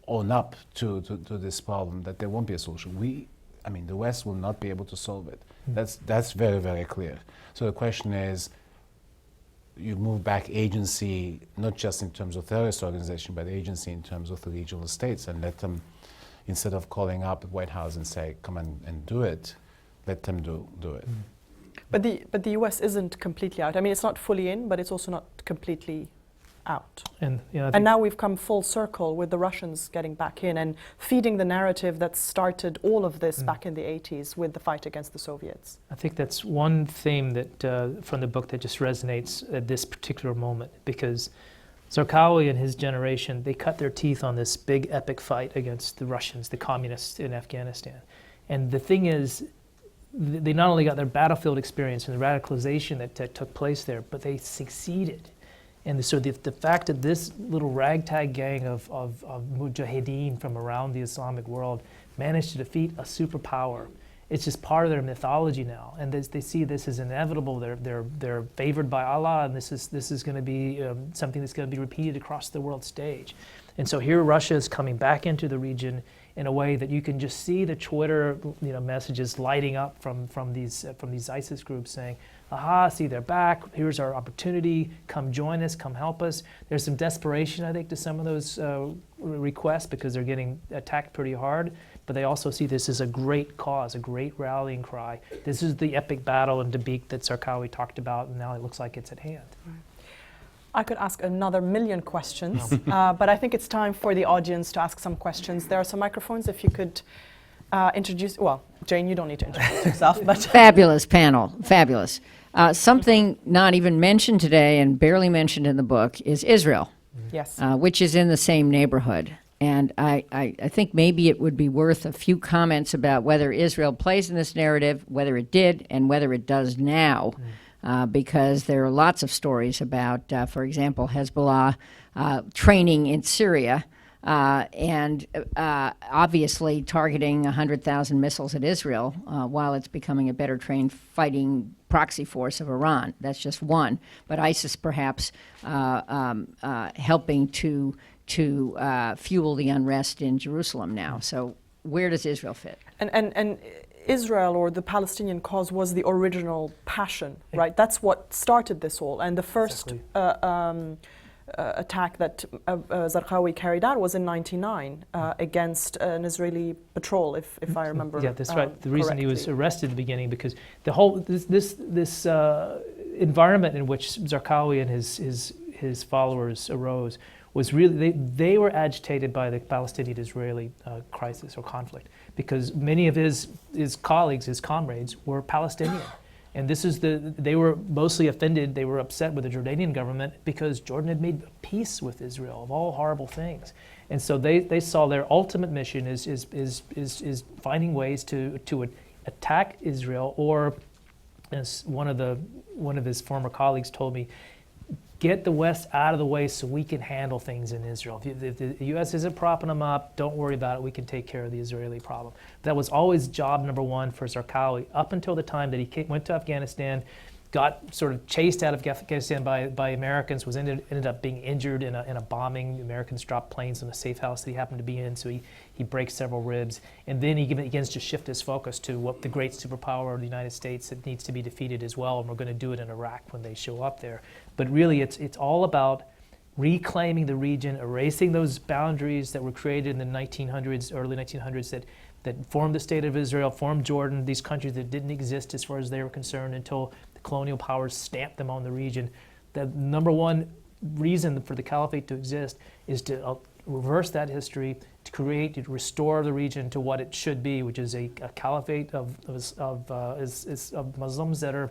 own up to this problem, that there won't be a solution. The West will not be able to solve it. That's very, very clear. So the question is, you move back agency, not just in terms of terrorist organization, but agency in terms of the regional states, and let them, instead of calling up the White House and say, come and do it, let them do it. But the US isn't completely out. It's not fully in, but it's also not completely out. And now we've come full circle with the Russians getting back in and feeding the narrative that started all of this back in the 80s with the fight against the Soviets. I think that's one theme that from the book that just resonates at this particular moment, because Zarqawi and his generation, they cut their teeth on this big epic fight against the Russians, the communists in Afghanistan. And the thing is, they not only got their battlefield experience and the radicalization that took place there, but they succeeded. And so the fact that this little ragtag gang of mujahideen from around the Islamic world managed to defeat a superpower, it's just part of their mythology now. And they see this as inevitable. They're favored by Allah, and this is going to be something that's going to be repeated across the world stage. And so here Russia is coming back into the region in a way that you can just see the Twitter messages lighting up from these ISIS groups saying, aha, see, they're back, here's our opportunity, come join us, come help us. There's some desperation, I think, to some of those requests because they're getting attacked pretty hard, but they also see this as a great cause, a great rallying cry. This is the epic battle in Dabiq that Zarqawi talked about, and now it looks like it's at hand. Right. I could ask another million questions, but I think it's time for the audience to ask some questions. There are some microphones, if you could introduce, well, Jane, you don't need to introduce yourself, but... Fabulous panel, fabulous. Something not even mentioned today and barely mentioned in the book is Israel, yes, which is in the same neighborhood. And I think maybe it would be worth a few comments about whether Israel plays in this narrative, whether it did, and whether it does now. Because there are lots of stories about, for example, Hezbollah training in Syria and obviously targeting 100,000 missiles at Israel while it's becoming a better trained fighting proxy force of Iran. That's just one. But ISIS perhaps helping to fuel the unrest in Jerusalem now. So where does Israel fit? And Israel, or the Palestinian cause, was the original passion, right? That's what started this all. And the first attack that Zarqawi carried out was in '99 against an Israeli patrol, if I remember. Yeah, that's right. The reason he was correctly. arrested at the beginning, because the whole this environment in which Zarqawi and his followers arose was really, they were agitated by the Palestinian-Israeli crisis or conflict, because many of his colleagues, his comrades, were Palestinian. And they were mostly offended, they were upset with the Jordanian government because Jordan had made peace with Israel of all horrible things. And so they saw their ultimate mission is finding ways to attack Israel, or, as one of his former colleagues told me, get the West out of the way so we can handle things in Israel. If the U.S. isn't propping them up, don't worry about it. We can take care of the Israeli problem. That was always job number one for Zarqawi, up until the time that he went to Afghanistan, got sort of chased out of Afghanistan by Americans, ended up being injured in a bombing. The Americans dropped planes in a safe house that he happened to be in, so he breaks several ribs. And then he begins to shift his focus to what the great superpower of the United States that needs to be defeated as well, and we're going to do it in Iraq when they show up there. But really, it's all about reclaiming the region, erasing those boundaries that were created in the 1900s, early 1900s, that formed the State of Israel, formed Jordan, these countries that didn't exist as far as they were concerned until the colonial powers stamped them on the region. The number one reason for the caliphate to exist is to reverse that history, to restore the region to what it should be, which is a caliphate of Muslims that are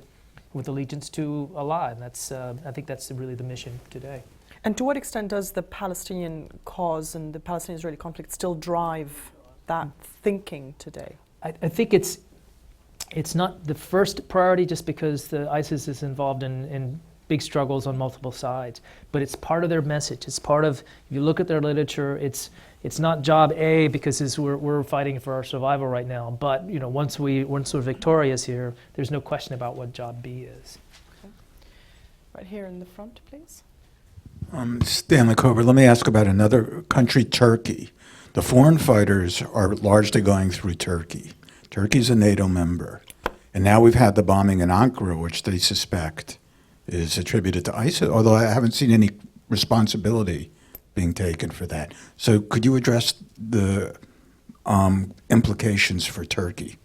with allegiance to Allah, and that's I think that's really the mission today. And to what extent does the Palestinian cause and the Palestinian-Israeli conflict still drive that thinking today? I think it's not the first priority, just because the ISIS is involved in big struggles on multiple sides, but it's part of their message. It's part of, if you look at their literature, it's it's not job A because we're fighting for our survival right now. But once we're victorious here, there's no question about what job B is. Okay. Right here in the front, please. Stanley Cobra, let me ask about another country, Turkey. The foreign fighters are largely going through Turkey. Turkey's a NATO member. And now we've had the bombing in Ankara, which they suspect is attributed to ISIS, although I haven't seen any responsibility being taken for that. So could you address the implications for Turkey?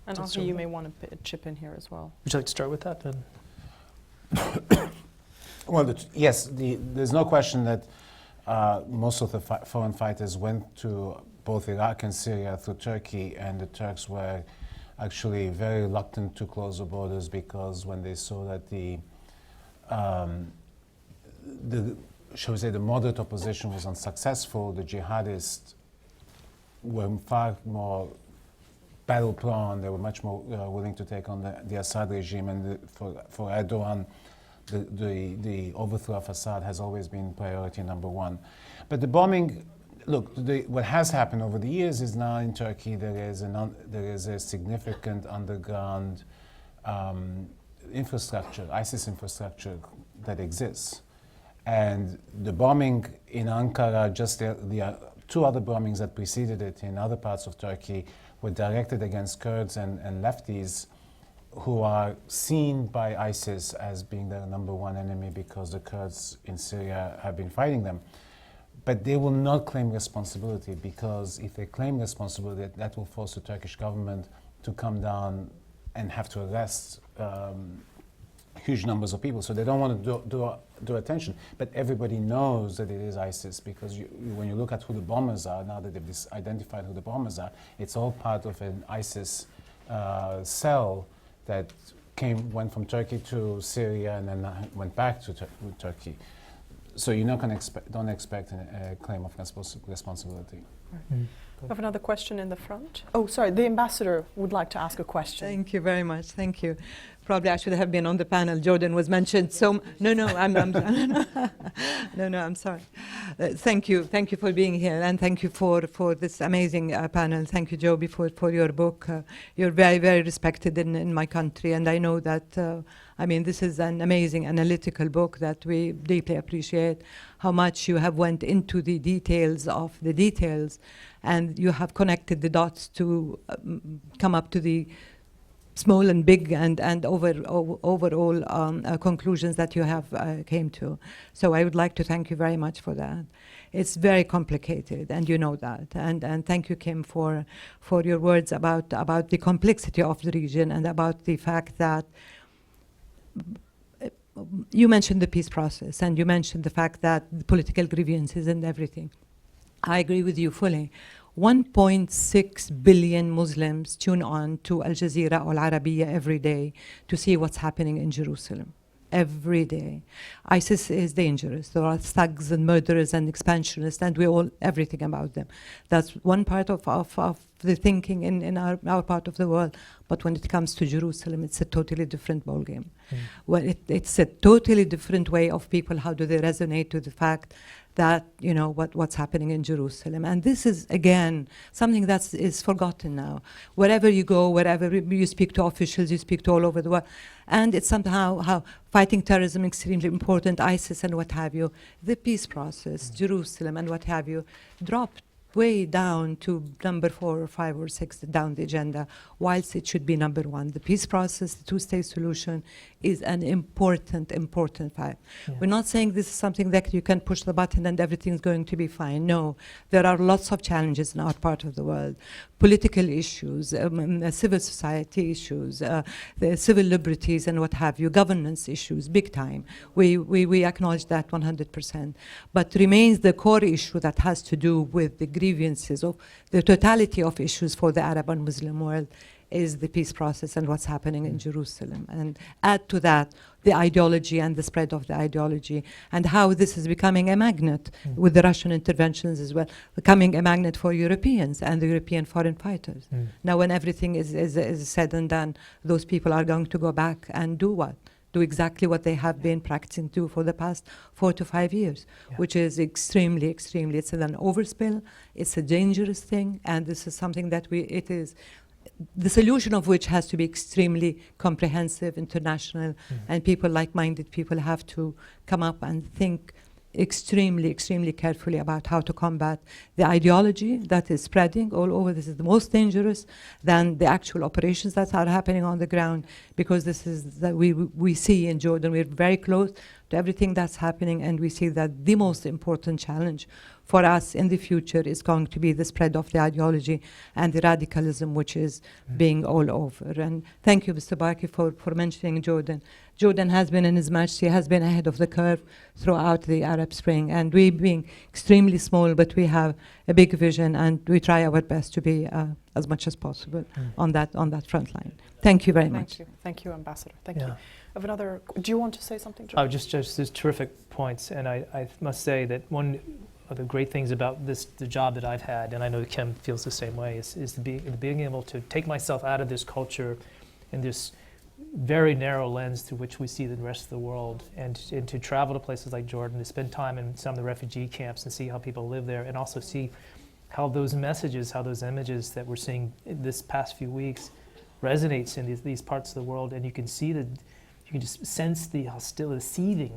And also you may want to chip in here as well. Would you like to start with that then? Well, yes, there's no question that most of the foreign fighters went to both Iraq and Syria through Turkey, and the Turks were actually very reluctant to close the borders because when they saw that the shall we say, the moderate opposition was unsuccessful, the jihadists were far more battle-prone, they were much more willing to take on the Assad regime, and for Erdogan, the overthrow of Assad has always been priority number one. But the bombing, look, what has happened over the years is now in Turkey there is a significant underground infrastructure, ISIS infrastructure that exists. And the bombing in Ankara, just the two other bombings that preceded it in other parts of Turkey were directed against Kurds and lefties who are seen by ISIS as being their number one enemy because the Kurds in Syria have been fighting them. But they will not claim responsibility, because if they claim responsibility, that will force the Turkish government to come down and have to arrest huge numbers of people. So they don't want to do attention. But everybody knows that it is ISIS, because when you look at who the bombers are, now that they've identified who the bombers are, it's all part of an ISIS cell that went from Turkey to Syria and then went back to Turkey. So you're not going to don't expect a claim of responsibility. Right. We have another question in the front. Oh, sorry, the ambassador would like to ask a question. Thank you very much. Thank you. Probably I should have been on the panel. Jordan was mentioned. So I'm sorry. Thank you for being here, and thank you for this amazing panel. Thank you, Joby, for your book. You're very, very respected in my country, and I know that. This is an amazing analytical book that we deeply appreciate. How much you have went into the details of the details, and you have connected the dots to come up to the small and big and overall conclusions that you have came to. So I would like to thank you very much for that. It's very complicated, and you know that. And thank you, Kim, for your words about the complexity of the region and about the fact that you mentioned the peace process, and you mentioned the fact that the political grievances and everything. I agree with you fully. 1.6 billion Muslims tune on to Al Jazeera or Al Arabiya every day to see what's happening in Jerusalem. Every day. ISIS is dangerous. There are thugs and murderers and expansionists, and we all everything about them. That's one part of the thinking in our part of the world. But when it comes to Jerusalem, it's a totally different ballgame. Well, it's a totally different way of people. How do they resonate to the fact that, what's happening in Jerusalem? And this is, again, something that is forgotten now. Wherever you go, wherever you speak to officials, you speak to all over the world. And it's somehow how fighting terrorism extremely important, ISIS and what have you. The peace process, Jerusalem and what have you, dropped way down to number 4 or 5 or 6 down the agenda, whilst it should be number 1. The peace process, the two-state solution, is an important fact. Yeah. We're not saying this is something that you can push the button and everything's going to be fine. No, there are lots of challenges in our part of the world. Political issues, civil society issues, the civil liberties and what have you, governance issues, big time. We acknowledge that 100%. But remains the core issue that has to do with the grievances of the totality of issues for the Arab and Muslim world is the peace process and what's happening in Jerusalem. And add to that the ideology and the spread of the ideology and how this is becoming a magnet with the Russian interventions as well, becoming a magnet for Europeans and the European foreign fighters. Now when everything is said and done, those people are going to go back and do what? do exactly what they have been practicing to for the past 4 to 5 years, which is extremely, it's an overspill, it's a dangerous thing, and this is something that the solution of which has to be extremely comprehensive, international, and like-minded people have to come up and think extremely carefully about how to combat the ideology that is spreading all over. This is the most dangerous than the actual operations that are happening on the ground, because this is that we see in Jordan, we're very close to everything that's happening, and we see that the most important challenge for us in the future is going to be the spread of the ideology and the radicalism which is being all over. And thank you, Mr. Baki, for mentioning Jordan. Jordan has been, in His Majesty, has been ahead of the curve throughout the Arab Spring, and we being extremely small, but we have a big vision, and we try our best to be as much as possible on that front line. Thank you very much. Thank you, Ambassador. Thank Yeah. you. Of another, do you want to say something, Joe? Oh, just these terrific points, and I must say that one of the great things about the job that I've had, and I know Kim feels the same way, is being able to take myself out of this culture and this very narrow lens through which we see the rest of the world, and to travel to places like Jordan, to spend time in some of the refugee camps and see how people live there, and also see how those messages, how those images that we're seeing this past few weeks resonates in these parts of the world, and you can see you can just sense the hostility, seething,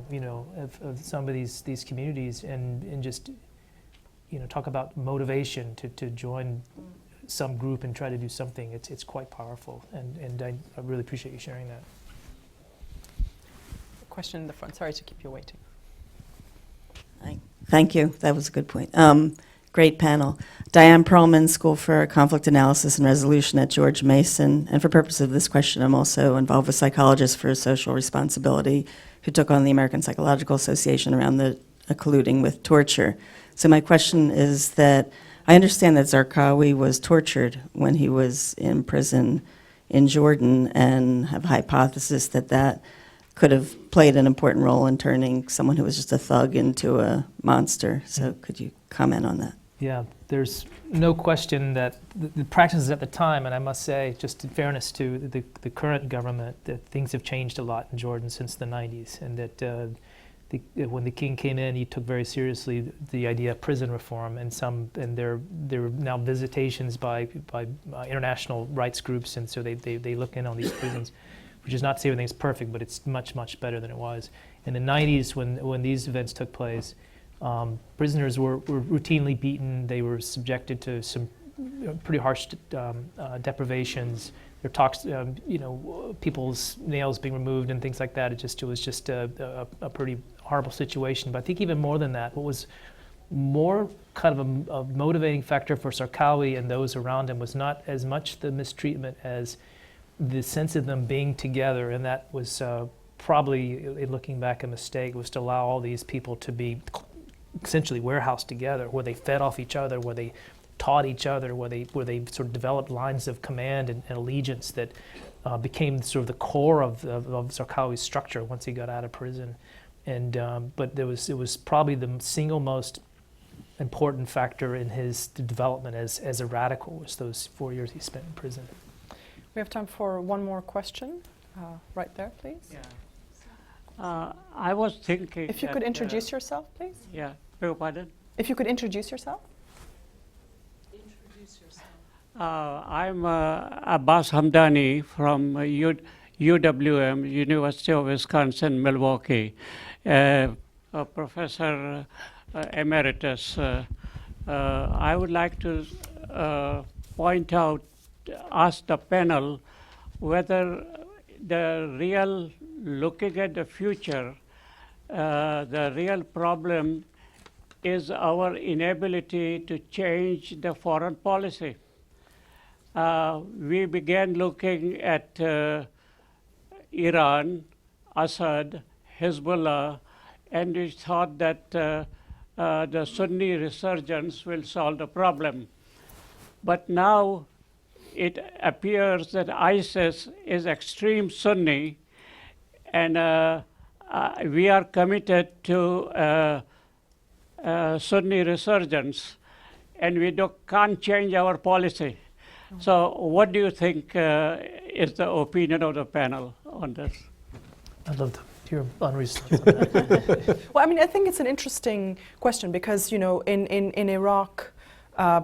of some of these communities, and just, talk about motivation to join some group and try to do something. It's quite powerful, and I really appreciate you sharing that. Question in the front. Sorry to keep you waiting. Thank you. That was a good point. Great panel. Diane Perlman, School for Conflict Analysis and Resolution at George Mason. And for purpose of this question, I'm also involved with Psychologists for Social Responsibility, who took on the American Psychological Association around the colluding with torture. So my question is that I understand that Zarqawi was tortured when he was in prison in Jordan, and have a hypothesis that could have played an important role in turning someone who was just a thug into a monster. So could you comment on that? Yeah, there's no question that the practices at the time, and I must say, just in fairness to the current government, that things have changed a lot in Jordan since the 90s, and that when the king came in, he took very seriously the idea of prison reform, and there are now visitations by international rights groups, and so they look in on these prisons, which is not to say everything's perfect, but it's much better than it was. In the 90s, when these events took place, prisoners were routinely beaten. They were subjected to some pretty harsh deprivations. There talks, people's nails being removed and things like that. It was just a pretty horrible situation. But I think even more than that, what was more kind of a motivating factor for Zarqawi and those around him was not as much the mistreatment as the sense of them being together, and that was probably, looking back, a mistake, was to allow all these people to be essentially warehoused together, where they fed off each other, where they taught each other, where they sort of developed lines of command and allegiance that became sort of the core of Zarqawi's structure once he got out of prison. And but it was probably the single most important factor in his development as a radical, was those 4 years he spent in prison. We have time for one more question. Right there, please. Yeah. I was thinking. If you could introduce yourself, please. Yeah, beg your pardon? If you could introduce yourself. I'm Abbas Hamdani from UWM, University of Wisconsin, Milwaukee, a professor emeritus. I would like to ask the panel whether looking at the future, the real problem is our inability to change the foreign policy. We began looking at Iran, Assad, Hezbollah, and we thought that the Sunni resurgence will solve the problem. But now it appears that ISIS is extreme Sunni, and we are committed to Sunni resurgence, and we can't change our policy. So what do you think is the opinion of the panel on this? I'd love to hear Henri's thoughts on that. Well, I mean, I think it's an interesting question because, you know, in Iraq,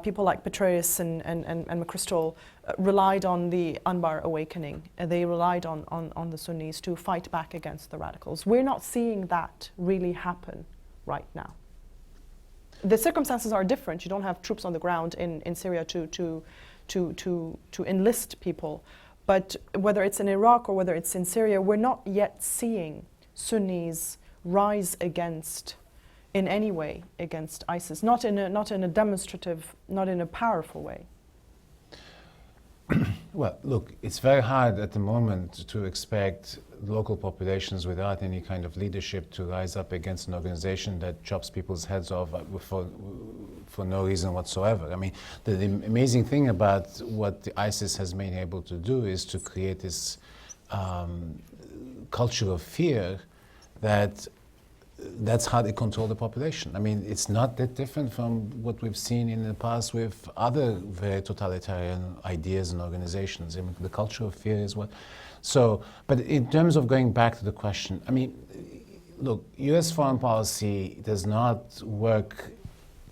people like Petraeus and McChrystal relied on the Anbar awakening. They relied on the Sunnis to fight back against the radicals. We're not seeing that really happen right now. The circumstances are different. You don't have troops on the ground in Syria to enlist people. But whether it's in Iraq or whether it's in Syria, we're not yet seeing Sunnis rise against, in any way, against ISIS. Not in a demonstrative, not in a powerful way. Well, look, it's very hard at the moment to expect local populations without any kind of leadership to rise up against an organization that chops people's heads off for no reason whatsoever. I mean, the amazing thing about what the ISIS has been able to do is to create this culture of fear that's how they control the population. I mean, it's not that different from what we've seen in the past with other very totalitarian ideas and organizations. I mean, the culture of fear is what. So, but in terms of going back to the question, I mean, look, US foreign policy does not work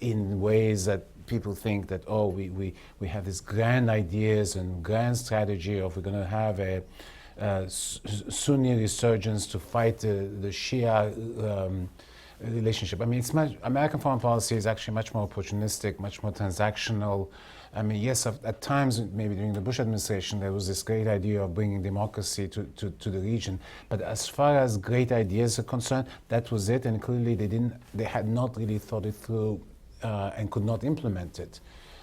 in ways that people think that, oh, we have these grand ideas and grand strategy of we're going to have a Sunni resurgence to fight the Shia relationship. I mean, American foreign policy is actually much more opportunistic, much more transactional. I mean, yes, at times, maybe during the Bush administration, there was this great idea of bringing democracy to the region. But as far as great ideas are concerned, that was it, and clearly they had not really thought it through and could not implement it.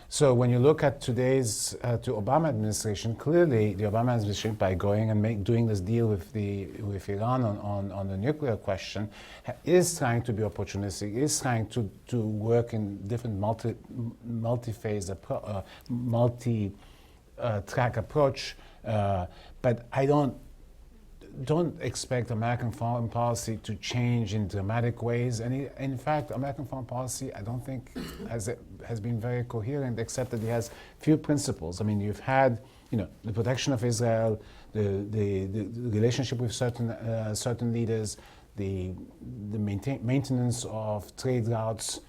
So when you look at today's to Obama administration, clearly the Obama administration, by going and doing this deal with Iran on the nuclear question, is trying to be opportunistic, is trying to work in different multi-phase, multi-track approach. But I don't expect American foreign policy to change in dramatic ways. And in fact, American foreign policy, I don't think has been very coherent, except that it has few principles. I mean, you've had, you know, the protection of Israel, the relationship with certain leaders, the maintenance of trade routes.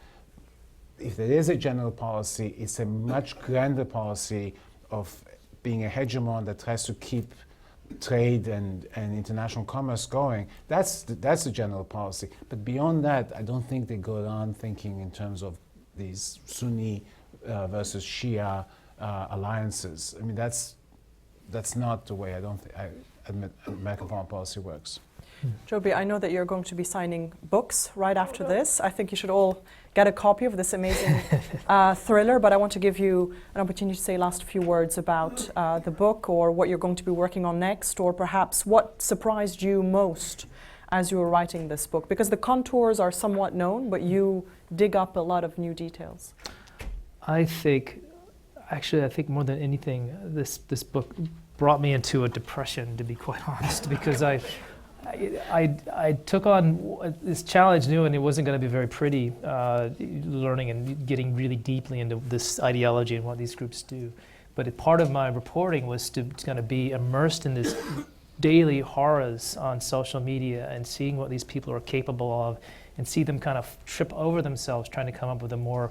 If there is a general policy, it's a much grander policy of being a hegemon that tries to keep trade and international commerce going. That's the general policy. But beyond that, I don't think they go around thinking in terms of these Sunni versus Shia alliances. I mean, that's not the way I admit American foreign policy works. Joby, I know that you're going to be signing books right after this. I think you should all get a copy of this amazing thriller, but I want to give you an opportunity to say last few words about the book, or what you're going to be working on next, or perhaps what surprised you most as you were writing this book, because the contours are somewhat known, but you dig up a lot of new details. I think more than anything, this book brought me into a depression, to be quite honest, because I took on this challenge, knew, and it wasn't going to be very pretty, learning and getting really deeply into this ideology and what these groups do. But part of my reporting was to kind of be immersed in this daily horrors on social media and seeing what these people are capable of, and see them kind of trip over themselves trying to come up with a more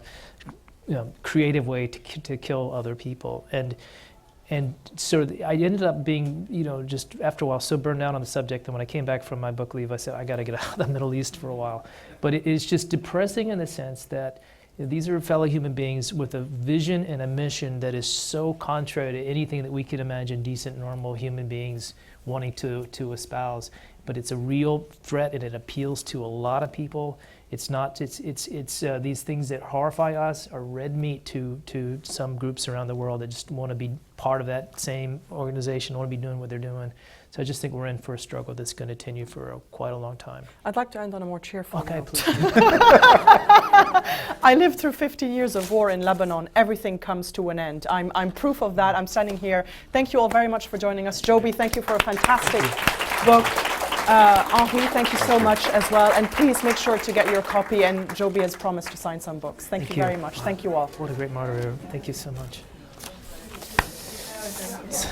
creative way to kill other people. And so I ended up being, just after a while, so burned out on the subject that when I came back from my book leave, I said, I got to get out of the Middle East for a while. But it's just depressing in the sense that these are fellow human beings with a vision and a mission that is so contrary to anything that we could imagine decent, normal human beings wanting to espouse. But it's a real threat, and it appeals to a lot of people. It's these things that horrify us are red meat to some groups around the world that just want to be part of that same organization, want to be doing what they're doing. So I just think we're in for a struggle that's going to continue for quite a long time. I'd like to end on a more cheerful note. Please. I lived through 15 years of war in Lebanon. Everything comes to an end. I'm proof of that. I'm standing here. Thank you all very much for joining us. Joby, thank you for a fantastic book. Henri, thank you so much as well. And please make sure to get your copy. And Joby has promised to sign some books. Thank you very much. Thank you all. What a great moderator. Thank you so much.